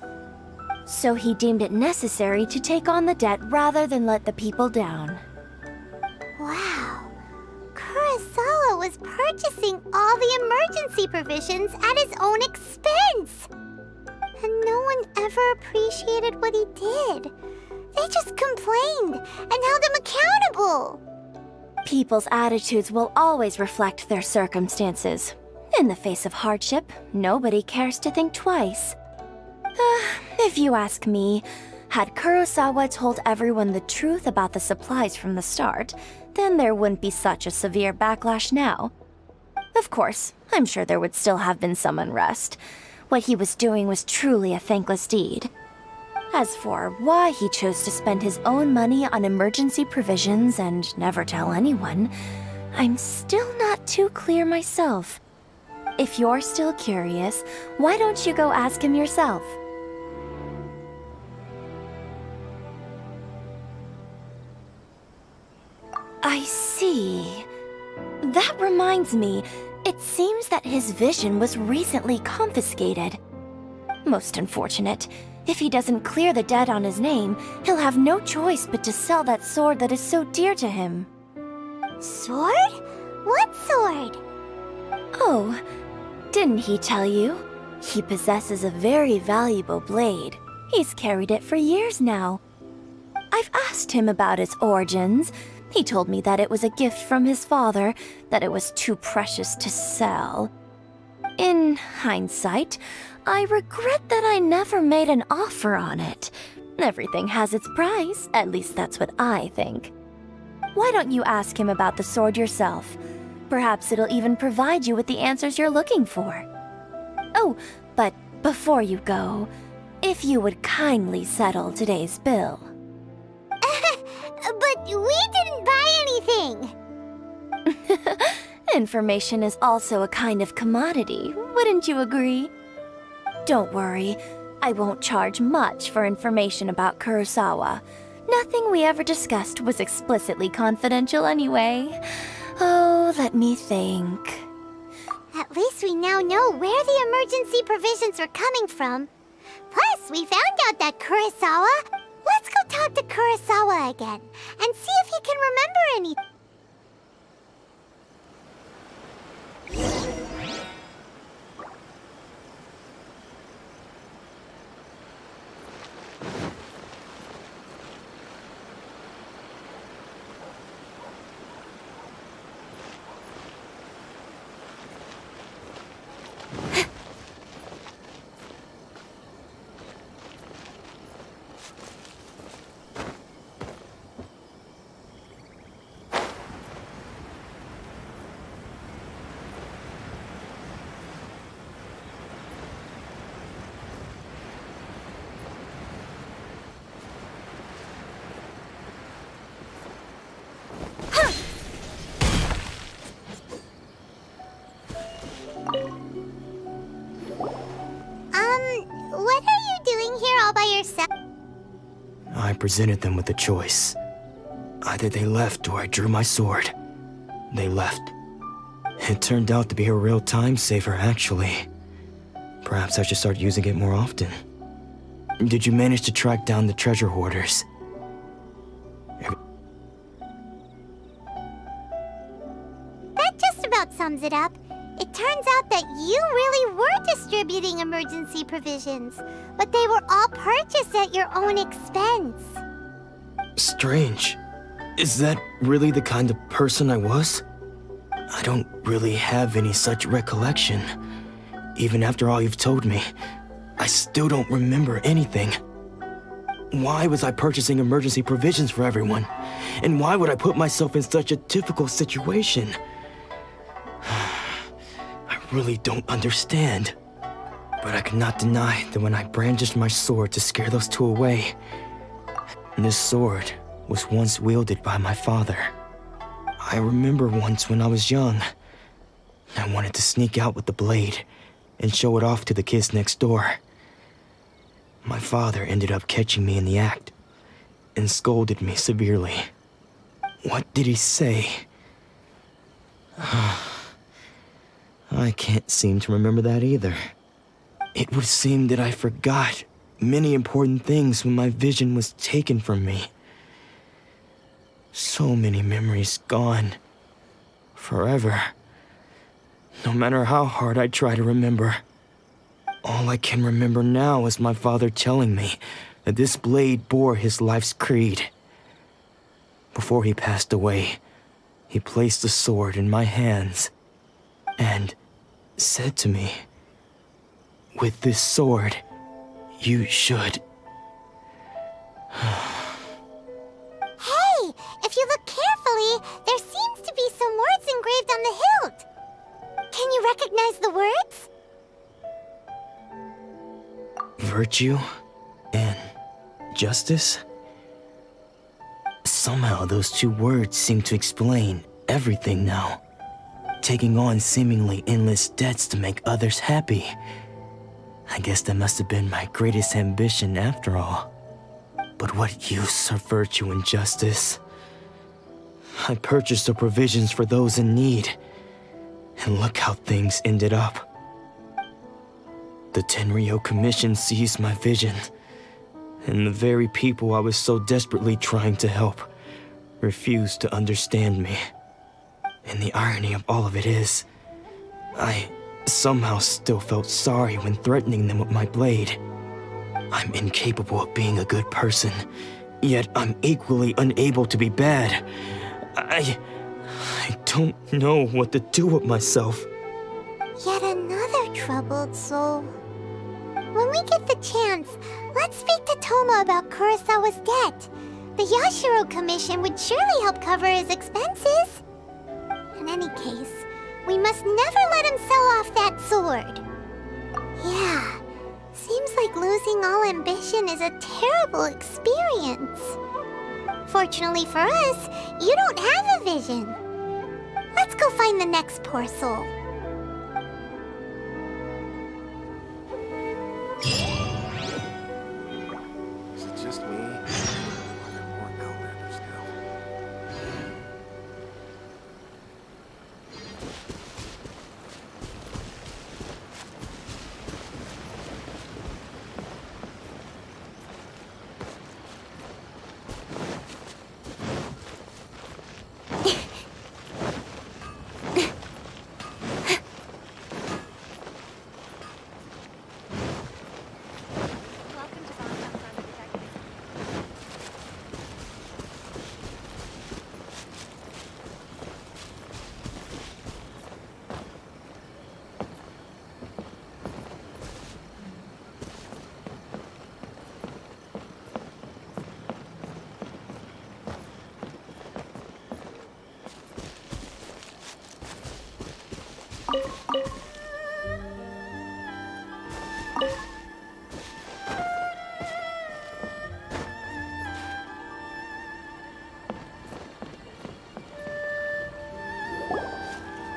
P: So he deemed it necessary to take on the debt rather than let the people down.
C: Wow. Kurosawa was purchasing all the emergency provisions at his own expense. And no one ever appreciated what he did. They just complained and held him accountable.
P: People's attitudes will always reflect their circumstances. In the face of hardship, nobody cares to think twice. If you ask me, had Kurosawa told everyone the truth about the supplies from the start, then there wouldn't be such a severe backlash now. Of course, I'm sure there would still have been some unrest. What he was doing was truly a thankless deed. As for why he chose to spend his own money on emergency provisions and never tell anyone, I'm still not too clear myself. If you're still curious, why don't you go ask him yourself? I see. That reminds me, it seems that his vision was recently confiscated. Most unfortunate. If he doesn't clear the debt on his name, he'll have no choice but to sell that sword that is so dear to him.
C: Sword? What sword?
P: Oh, didn't he tell you? He possesses a very valuable blade. He's carried it for years now. I've asked him about its origins. He told me that it was a gift from his father, that it was too precious to sell. In hindsight, I regret that I never made an offer on it. Everything has its price, at least that's what I think. Why don't you ask him about the sword yourself? Perhaps it'll even provide you with the answers you're looking for. Oh, but before you go, if you would kindly settle today's bill.
C: But we didn't buy anything!
P: Information is also a kind of commodity, wouldn't you agree? Don't worry, I won't charge much for information about Kurosawa. Nothing we ever discussed was explicitly confidential anyway. Oh, let me think.
C: At least we now know where the emergency provisions are coming from. Plus, we found out that Kurosawa... Let's go talk to Kurosawa again, and see if he can remember anything. What are you doing here all by yourself?
M: I presented them with a choice. Either they left or I drew my sword. They left. It turned out to be a real time saver, actually. Perhaps I should start using it more often. Did you manage to track down the treasure hoarders?
C: That just about sums it up. It turns out that you really were distributing emergency provisions, but they were all purchased at your own expense.
M: Strange. Is that really the kind of person I was? I don't really have any such recollection. Even after all you've told me, I still don't remember anything. Why was I purchasing emergency provisions for everyone? And why would I put myself in such a difficult situation? I really don't understand. But I cannot deny that when I brandished my sword to scare those two away, this sword was once wielded by my father. I remember once when I was young, I wanted to sneak out with the blade and show it off to the kids next door. My father ended up catching me in the act and scolded me severely. What did he say? I can't seem to remember that either. It would seem that I forgot many important things when my vision was taken from me. So many memories gone. Forever. No matter how hard I try to remember. All I can remember now is my father telling me that this blade bore his life's creed. Before he passed away, he placed the sword in my hands and said to me, "With this sword, you should..."
C: Hey, if you look carefully, there seems to be some words engraved on the hilt. Can you recognize the words?
M: Virtue and justice? Somehow those two words seem to explain everything now. Taking on seemingly endless debts to make others happy. I guess that must have been my greatest ambition after all. But what use are virtue and justice? I purchased the provisions for those in need, and look how things ended up. The Tenryo Commission seized my vision, and the very people I was so desperately trying to help refused to understand me. And the irony of all of it is, I somehow still felt sorry when threatening them with my blade. I'm incapable of being a good person, yet I'm equally unable to be bad. I don't know what to do with myself.
C: Yet another troubled soul. When we get the chance, let's speak to Toma about Kurosawa's debt. The Yashiro Commission would surely help cover his expenses. In any case, we must never let him sell off that sword. Yeah, seems like losing all ambition is a terrible experience. Fortunately for us, you don't have a vision. Let's go find the next poor soul.
O: Is it just me? Or are there more Outlanders now?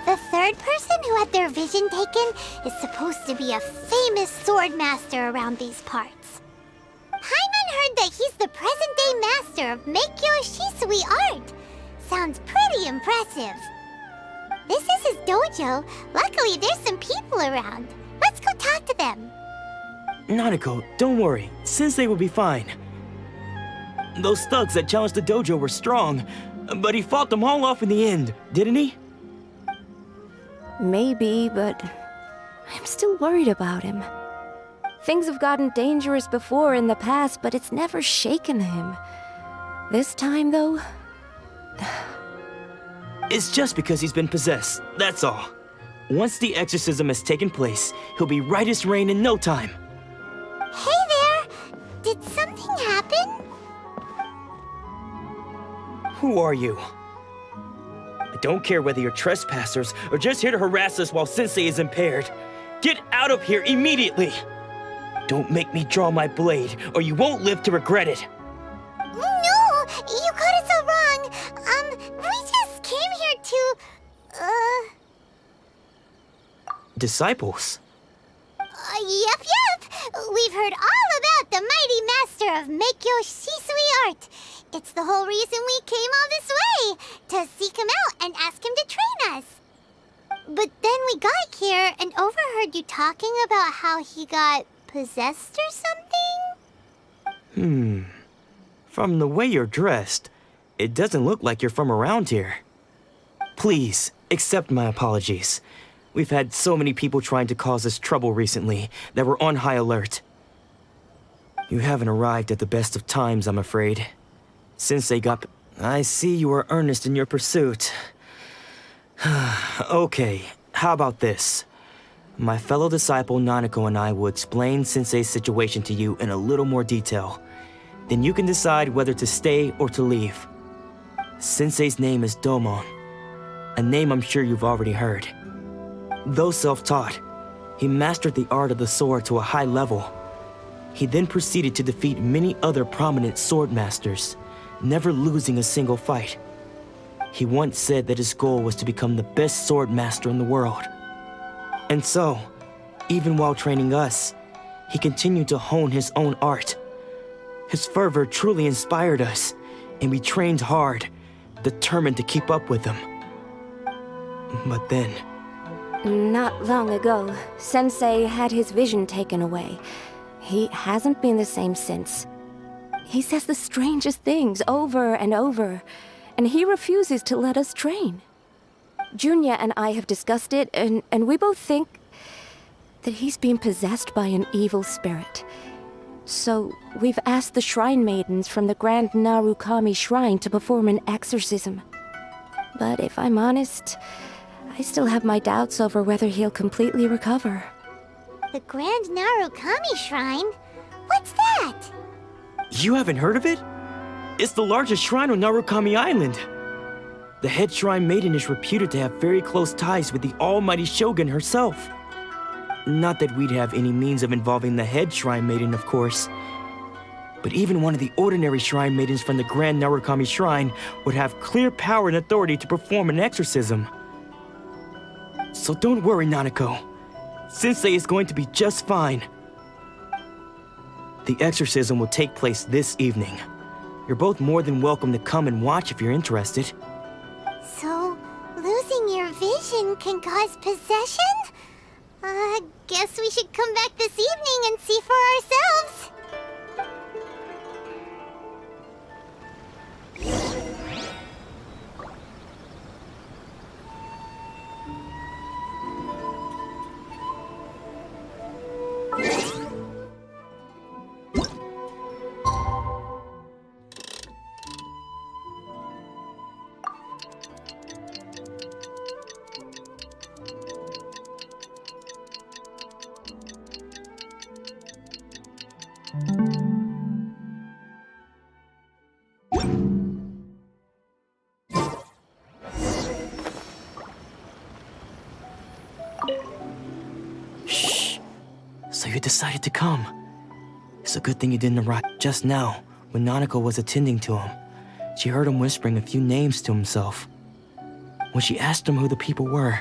C: The third person who had their vision taken is supposed to be a famous sword master around these parts. Paimon heard that he's the present-day master of Meikyo Shisui art. Sounds pretty impressive. This is his dojo. Luckily, there's some people around. Let's go talk to them.
M: Nanako, don't worry. Sensei will be fine. Those thugs that challenged the dojo were strong, but he fought them all off in the end, didn't he?
P: Maybe, but I'm still worried about him. Things have gotten dangerous before in the past, but it's never shaken him. This time, though...
M: It's just because he's been possessed, that's all. Once the exorcism has taken place, he'll be right as rain in no time.
C: Hey there! Did something happen?
M: Who are you? I don't care whether you're trespassers or just here to harass us while Sensei is impaired. Get out of here immediately! Don't make me draw my blade, or you won't live to regret it.
C: No! You got it so wrong! We just came here to...
M: Disciples?
C: Yep. We've heard all about the mighty master of Meikyo Shisui art. It's the whole reason we came all this way, to seek him out and ask him to train us. But then we got here and overheard you talking about how he got possessed or something?
M: From the way you're dressed, it doesn't look like you're from around here. Please, accept my apologies. We've had so many people trying to cause us trouble recently that we're on high alert. You haven't arrived at the best of times, I'm afraid. Sensei got... I see you are earnest in your pursuit. Okay, how about this? My fellow disciple Nanako and I will explain Sensei's situation to you in a little more detail. Then you can decide whether to stay or to leave. Sensei's name is Domon, a name I'm sure you've already heard. Though self-taught, he mastered the art of the sword to a high level. He then proceeded to defeat many other prominent sword masters, never losing a single fight. He once said that his goal was to become the best sword master in the world. And so, even while training us, he continued to hone his own art. His fervor truly inspired us, and we trained hard, determined to keep up with him. But then...
P: Not long ago, Sensei had his vision taken away. He hasn't been the same since. He says the strangest things over and over, and he refuses to let us train. Junya and I have discussed it, and we both think that he's being possessed by an evil spirit. So we've asked the shrine maidens from the Grand Narukami Shrine to perform an exorcism. But if I'm honest, I still have my doubts over whether he'll completely recover.
C: The Grand Narukami Shrine? What's that?
M: You haven't heard of it? It's the largest shrine on Narukami Island. The head shrine maiden is reputed to have very close ties with the almighty shogun herself. Not that we'd have any means of involving the head shrine maiden, of course. But even one of the ordinary shrine maidens from the Grand Narukami Shrine would have clear power and authority to perform an exorcism. So don't worry, Nanako. Sensei is going to be just fine. The exorcism will take place this evening. You're both more than welcome to come and watch if you're interested.
C: So, losing your vision can cause possession? Guess we should come back this evening and see for ourselves.
M: Shh. So you decided to come. It's a good thing you didn't arrive just now, when Nanako was attending to him. She heard him whispering a few names to himself. When she asked him who the people were,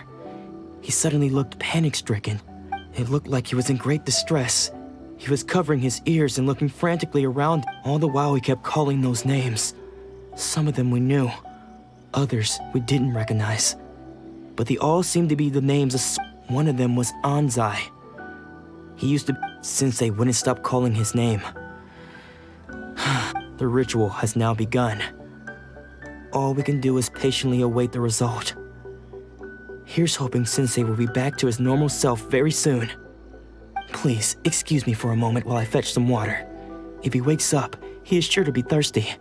M: he suddenly looked panic-stricken. It looked like he was in great distress. He was covering his ears and looking frantically around. All the while he kept calling those names. Some of them we knew, others we didn't recognize. But they all seemed to be the names of... One of them was Anzai. He used to... Sensei wouldn't stop calling his name. The ritual has now begun. All we can do is patiently await the result. Here's hoping Sensei will be back to his normal self very soon. Please, excuse me for a moment while I fetch some water. If he wakes up, he is sure to be thirsty.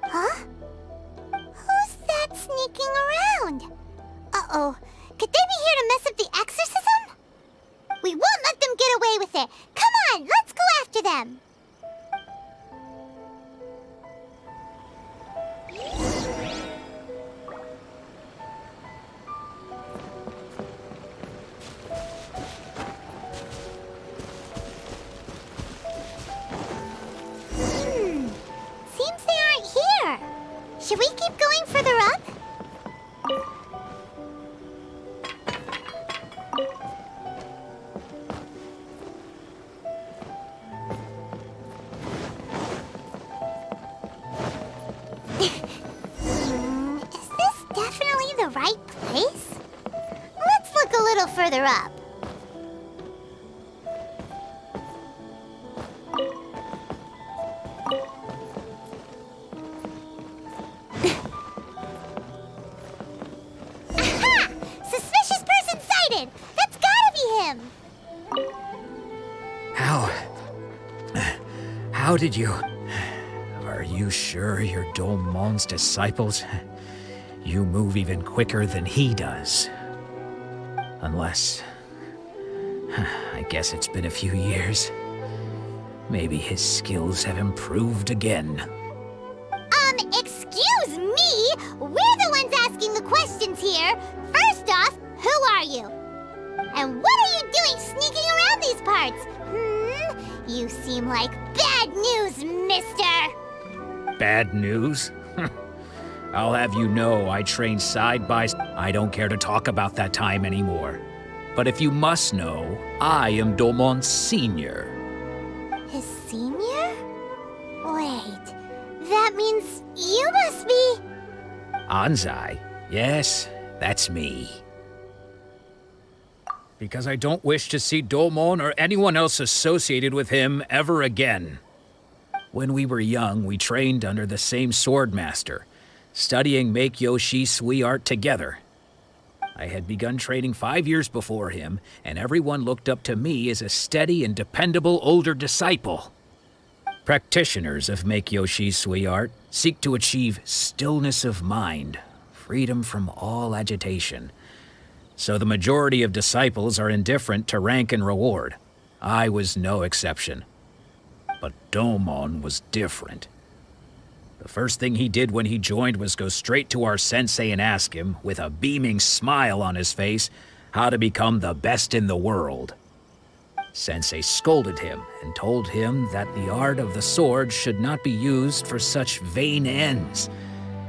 C: Huh? Who's that sneaking around? Uh-oh. Could they be here to mess up the exorcism? We won't let them get away with it. Come on, let's go after them. right place? Let's look a little further up. Aha! Suspicious person sighted! That's gotta be him!
Q: How did you... Are you sure you're Dolmon's disciples? You move even quicker than he does. Unless... I guess it's been a few years. Maybe his skills have improved again.
C: Excuse me? We're the ones asking the questions here. First off, who are you? And what are you doing sneaking around these parts? You seem like bad news, mister!
Q: Bad news? I'll have you know I trained side by side. I don't care to talk about that time anymore. But if you must know, I am Dolmon's senior.
C: His senior? Wait, that means you must be...
Q: Anzai? Yes, that's me. Because I don't wish to see Dolmon or anyone else associated with him ever again. When we were young, we trained under the same swordmaster, studying Meikyo Shisui art together. I had begun training 5 years before him, and everyone looked up to me as a steady and dependable older disciple. Practitioners of Meikyo Shisui art seek to achieve stillness of mind, freedom from all agitation. So the majority of disciples are indifferent to rank and reward. I was no exception. But Dolmon was different. The first thing he did when he joined was go straight to our sensei and ask him, with a beaming smile on his face, how to become the best in the world. Sensei scolded him and told him that the art of the sword should not be used for such vain ends.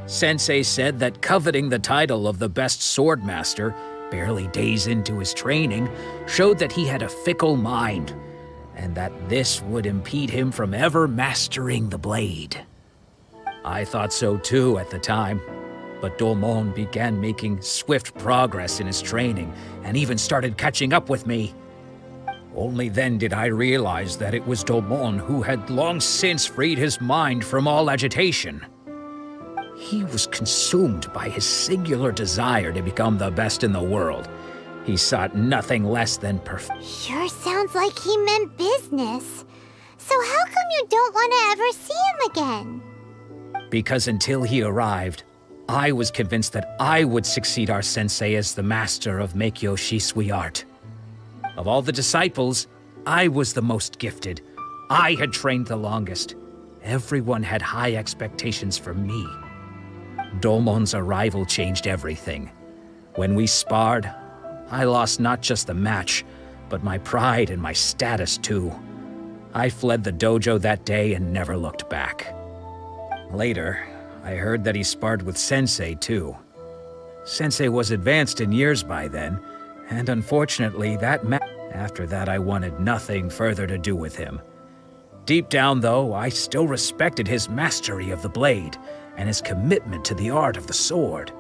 Q: Sensei said that coveting the title of the best swordmaster, barely days into his training, showed that he had a fickle mind, and that this would impede him from ever mastering the blade. I thought so too at the time, but Dolmon began making swift progress in his training and even started catching up with me. Only then did I realize that it was Dolmon who had long since freed his mind from all agitation. He was consumed by his singular desire to become the best in the world. He sought nothing less than perfection.
C: Sure sounds like he meant business. So how come you don't want to ever see him again?
Q: Because until he arrived, I was convinced that I would succeed our sensei as the master of Meikyo Shisui art. Of all the disciples, I was the most gifted. I had trained the longest. Everyone had high expectations for me. Dolmon's arrival changed everything. When we sparred, I lost not just the match, but my pride and my status too. I fled the dojo that day and never looked back. Later, I heard that he sparred with Sensei too. Sensei was advanced in years by then, and unfortunately after that I wanted nothing further to do with him. Deep down though, I still respected his mastery of the blade and his commitment to the art of the sword.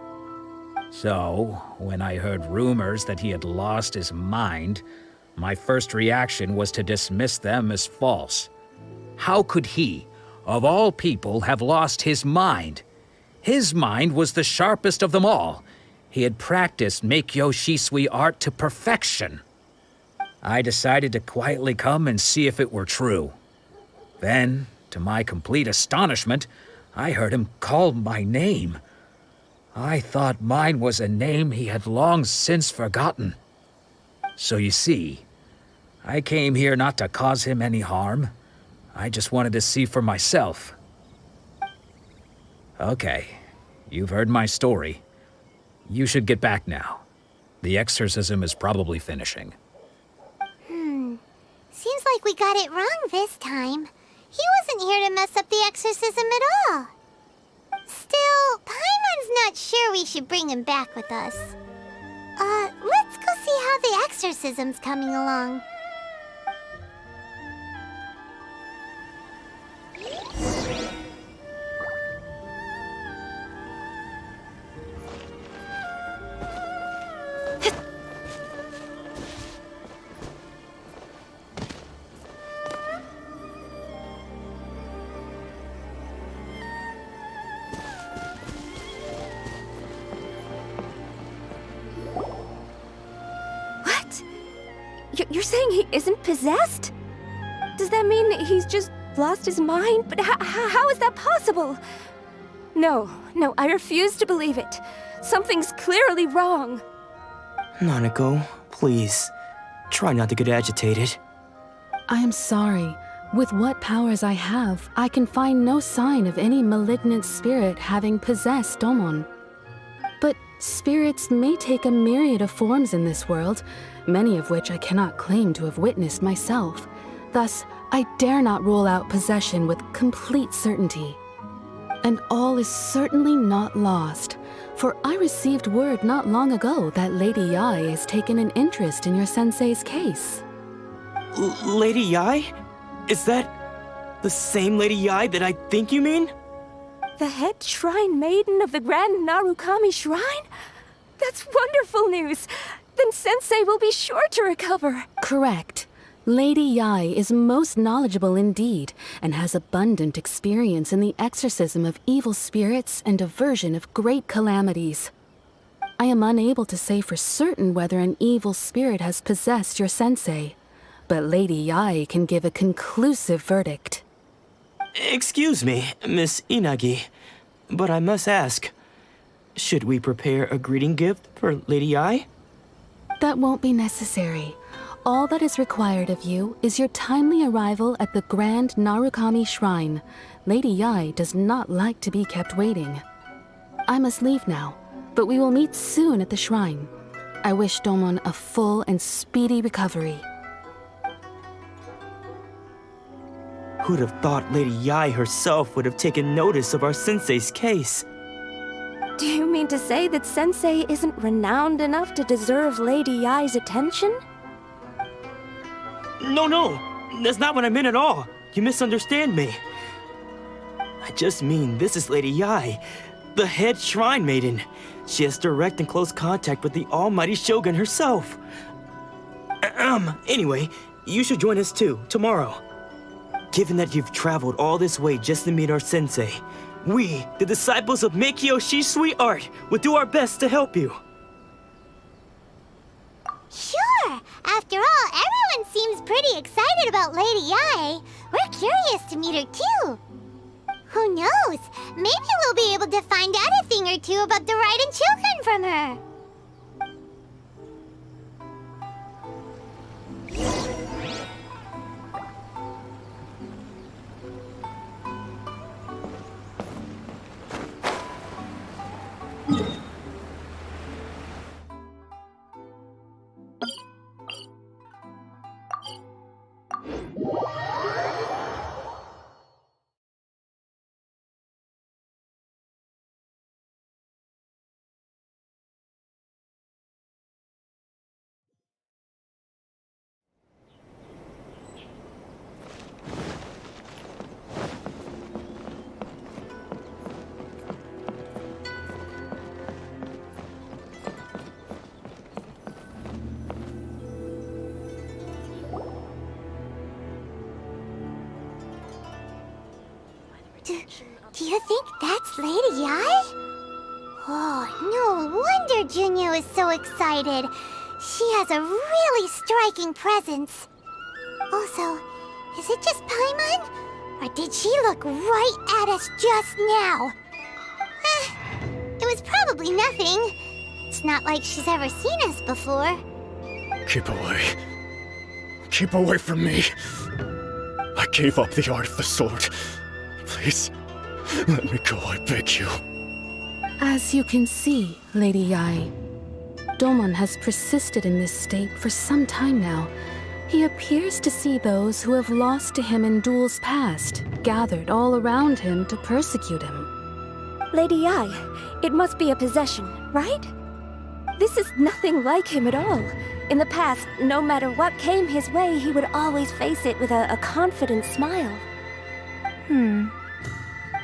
Q: So, when I heard rumors that he had lost his mind, my first reaction was to dismiss them as false. How could he, of all people, have lost his mind? His mind was the sharpest of them all. He had practiced Meikyo Shisui art to perfection. I decided to quietly come and see if it were true. Then, to my complete astonishment, I heard him call my name. I thought mine was a name he had long since forgotten. So you see, I came here not to cause him any harm. I just wanted to see for myself. Okay, you've heard my story. You should get back now. The exorcism is probably finishing.
C: Seems like we got it wrong this time. He wasn't here to mess up the exorcism at all. Still, Paimon's not sure we should bring him back with us. Let's go see how the exorcism's coming along.
P: You're saying he isn't possessed? Does that mean he's just lost his mind? But how is that possible? No, I refuse to believe it. Something's clearly wrong.
M: Nanako, please. Try not to get agitated.
B: I am sorry. With what powers I have, I can find no sign of any malignant spirit having possessed Domon. But spirits may take a myriad of forms in this world, many of which I cannot claim to have witnessed myself. Thus, I dare not rule out possession with complete certainty. And all is certainly not lost, for I received word not long ago that Lady Yae has taken an interest in your sensei's case.
M: Lady Yae? Is that the same Lady Yae that I think you mean?
P: The head shrine maiden of the Grand Narukami Shrine? That's wonderful news! Then Sensei will be sure to recover.
B: Correct. Lady Yae is most knowledgeable indeed, and has abundant experience in the exorcism of evil spirits and aversion of great calamities. I am unable to say for certain whether an evil spirit has possessed your sensei, but Lady Yae can give a conclusive verdict.
M: Excuse me, Miss Inagi, but I must ask, should we prepare a greeting gift for Lady Yae?
B: That won't be necessary. All that is required of you is your timely arrival at the Grand Narukami Shrine. Lady Yae does not like to be kept waiting. I must leave now, but we will meet soon at the shrine. I wish Domon a full and speedy recovery.
M: Who'd have thought Lady Yae herself would have taken notice of our sensei's case?
P: Do you mean to say that Sensei isn't renowned enough to deserve Lady Yae's attention?
M: No, that's not what I meant at all. You misunderstand me. I just mean this is Lady Yae, the head shrine maiden. She has direct and close contact with the almighty Shogun herself. Anyway, you should join us too, tomorrow. Given that you've traveled all this way just to meet our sensei, we, the disciples of Meikyoshi Sweet Art, will do our best to help you.
C: Sure! After all, everyone seems pretty excited about Lady Yae. We're curious to meet her too. Who knows? Maybe we'll be able to find out a thing or two about the Raiden children from her. Do you think that's Lady Yae? Oh, no wonder Junyo is so excited. She has a really striking presence. Also, is it just Paimon? Or did she look right at us just now? It was probably nothing. It's not like she's ever seen us before.
R: Keep away. Keep away from me. I gave up the art of the sword. Please, let me go, I beg you.
B: As you can see, Lady Yae, Domon has persisted in this state for some time now. He appears to see those who have lost to him in duels past, gathered all around him to persecute him.
P: Lady Yae, it must be a possession, right? This is nothing like him at all. In the past, no matter what came his way, he would always face it with a confident smile.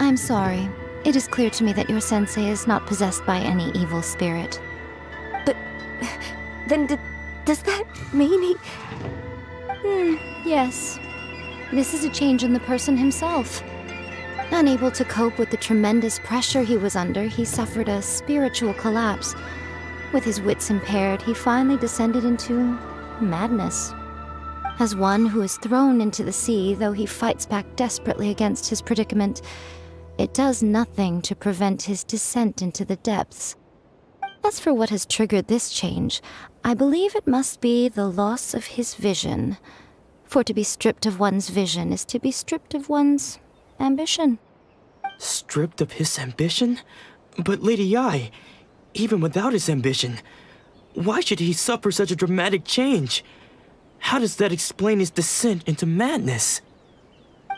S: I'm sorry. It is clear to me that your sensei is not possessed by any evil spirit.
P: But then does that mean he...
S: Yes. This is a change in the person himself. Unable to cope with the tremendous pressure he was under, he suffered a spiritual collapse. With his wits impaired, he finally descended into madness. As one who is thrown into the sea, though he fights back desperately against his predicament, it does nothing to prevent his descent into the depths. As for what has triggered this change, I believe it must be the loss of his vision. For to be stripped of one's vision is to be stripped of one's ambition.
M: Stripped of his ambition? But Lady Yi, even without his ambition, why should he suffer such a dramatic change? How does that explain his descent into madness?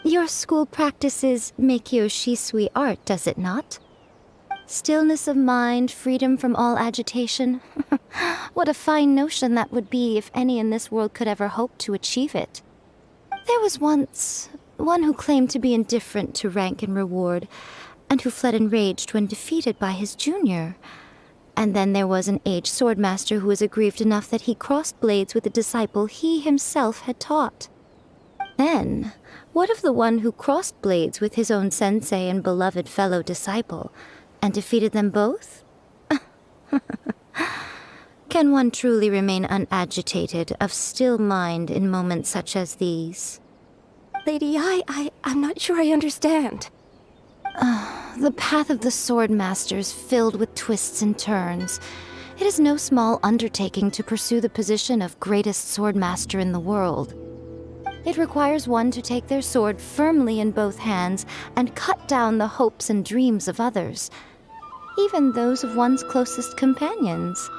S: Your school practices Meikyo Shisui art, does it not? Stillness of mind, freedom from all agitation. What a fine notion that would be if any in this world could ever hope to achieve it. There was once one who claimed to be indifferent to rank and reward, and who fled enraged when defeated by his junior. And then there was an aged swordmaster who was aggrieved enough that he crossed blades with a disciple he himself had taught. Then, what of the one who crossed blades with his own sensei and beloved fellow disciple, and defeated them both? Can one truly remain unagitated, of still mind in moments such as these?
P: Lady Yi, I'm not sure I understand.
S: The path of the Swordmaster is filled with twists and turns. It is no small undertaking to pursue the position of greatest Swordmaster in the world. It requires one to take their sword firmly in both hands and cut down the hopes and dreams of others, even those of one's closest companions.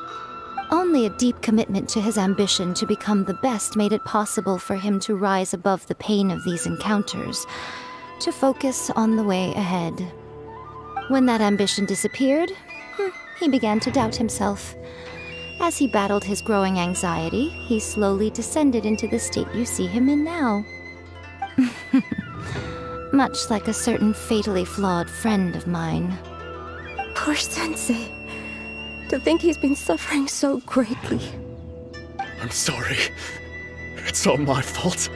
S: Only a deep commitment to his ambition to become the best made it possible for him to rise above the pain of these encounters, to focus on the way ahead. When that ambition disappeared, he began to doubt himself. As he battled his growing anxiety, he slowly descended into the state you see him in now. Much like a certain fatally flawed friend of mine.
P: Poor Sensei. To think he's been suffering so greatly.
R: I'm sorry. It's all my fault.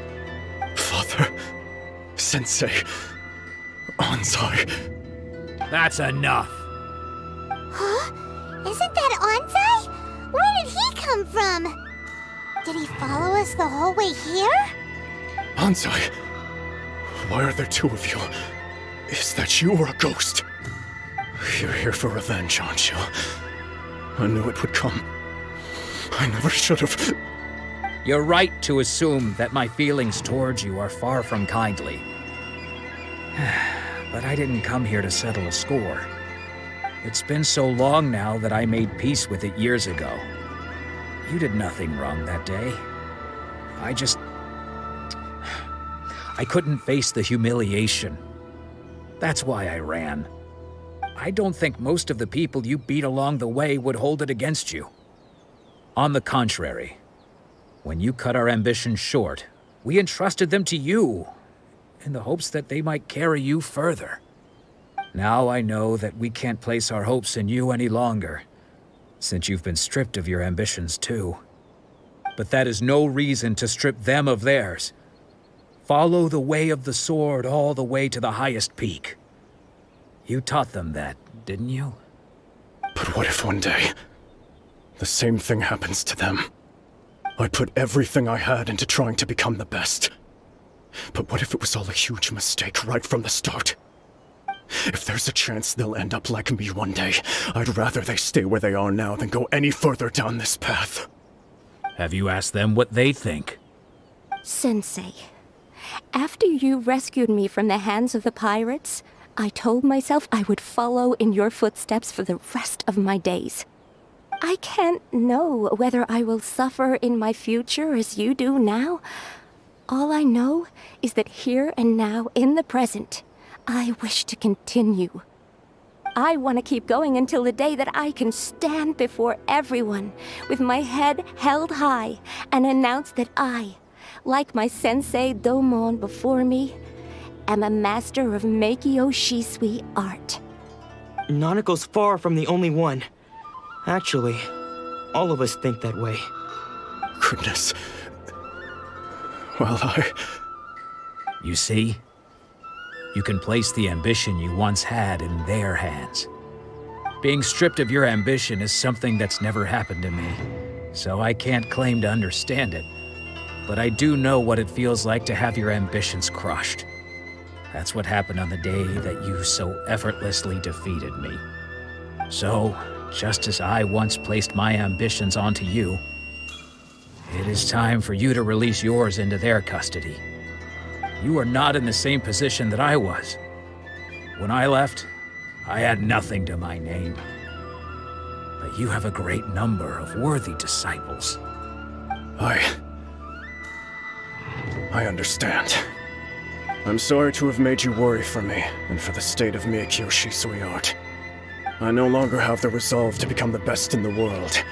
R: Father, Sensei, Anzai.
Q: That's enough.
C: Huh? Isn't that Anzai? Where did he come from? Did he follow us the whole way here?
R: Anzai, why are there two of you? Is that you or a ghost? You're here for revenge, aren't you? I knew it would come. I never should have.
Q: You're right to assume that my feelings towards you are far from kindly. But I didn't come here to settle a score. It's been so long now that I made peace with it years ago. You did nothing wrong that day. I couldn't face the humiliation. That's why I ran. I don't think most of the people you beat along the way would hold it against you. On the contrary, when you cut our ambitions short, we entrusted them to you, in the hopes that they might carry you further. Now I know that we can't place our hopes in you any longer, since you've been stripped of your ambitions too. But that is no reason to strip them of theirs. Follow the way of the sword all the way to the highest peak. You taught them that, didn't you?
R: But what if one day, the same thing happens to them? I put everything I had into trying to become the best. But what if it was all a huge mistake right from the start? If there's a chance they'll end up like me one day, I'd rather they stay where they are now than go any further down this path.
Q: Have you asked them what they think?
P: Sensei, after you rescued me from the hands of the pirates, I told myself I would follow in your footsteps for the rest of my days. I can't know whether I will suffer in my future as you do now. All I know is that here and now, in the present, I wish to continue. I want to keep going until the day that I can stand before everyone with my head held high and announce that I, like my sensei Domon before me, am a master of Meikyo Shisui art.
M: Nanako's far from the only one. Actually, all of us think that way.
R: Goodness. Well,
Q: You see? You can place the ambition you once had in their hands. Being stripped of your ambition is something that's never happened to me, so I can't claim to understand it. but I do know what it feels like to have your ambitions crushed. That's what happened on the day that you so effortlessly defeated me. So, just as I once placed my ambitions onto you, it is time for you to release yours into their custody. You are not in the same position that I was. When I left, I had nothing to my name. But you have a great number of worthy disciples.
R: I understand. I'm sorry to have made you worry for me, and for the state of Miyakyoshi Soyard. I no longer have the resolve to become the best in the world.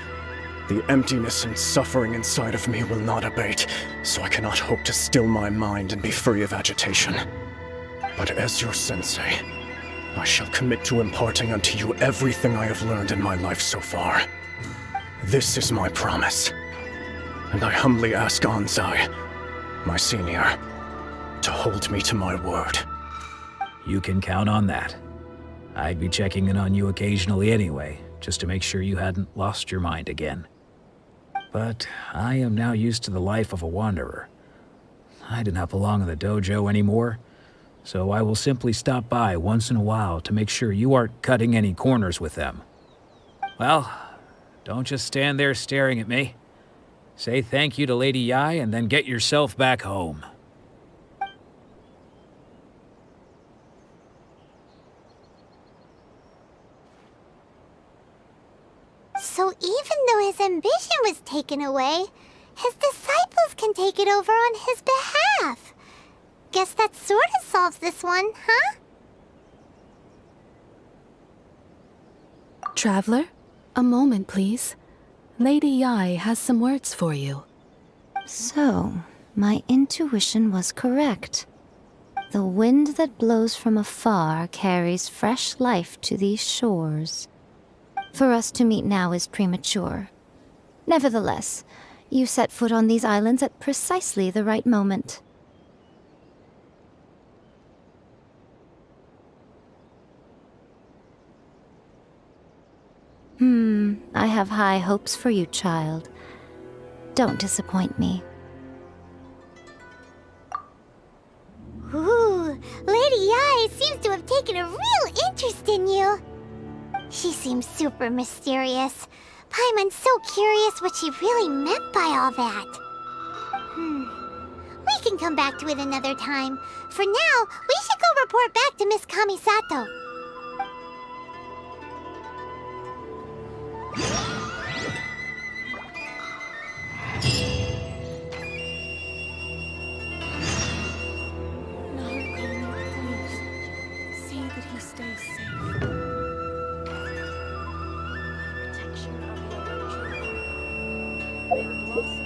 R: The emptiness and suffering inside of me will not abate, so I cannot hope to still my mind and be free of agitation. But as your sensei, I shall commit to imparting unto you everything I have learned in my life so far. This is my promise. And I humbly ask Anzai, my senior, to hold me to my word.
Q: You can count on that. I'd be checking in on you occasionally anyway, just to make sure you hadn't lost your mind again. But I am now used to the life of a wanderer. I do not belong in the dojo anymore, so I will simply stop by once in a while to make sure you aren't cutting any corners with them. Well, don't just stand there staring at me. Say thank you to Lady Yai and then get yourself back home.
C: So even though his ambition was taken away, his disciples can take it over on his behalf. Guess that sort of solves this one, huh?
B: Traveler, a moment, please. Lady Yai has some words for you.
S: So, my intuition was correct. The wind that blows from afar carries fresh life to these shores. For us to meet now is premature. Nevertheless, you set foot on these islands at precisely the right moment. I have high hopes for you, child. Don't disappoint me.
C: Ooh, Lady Yai seems to have taken a real interest in you. She seems super mysterious. Paimon's so curious what she really meant by all that. We can come back to it another time. For now, we should go report back to Miss Kamisato.
D: See that he stays safe. Protection of the electro. May the blossom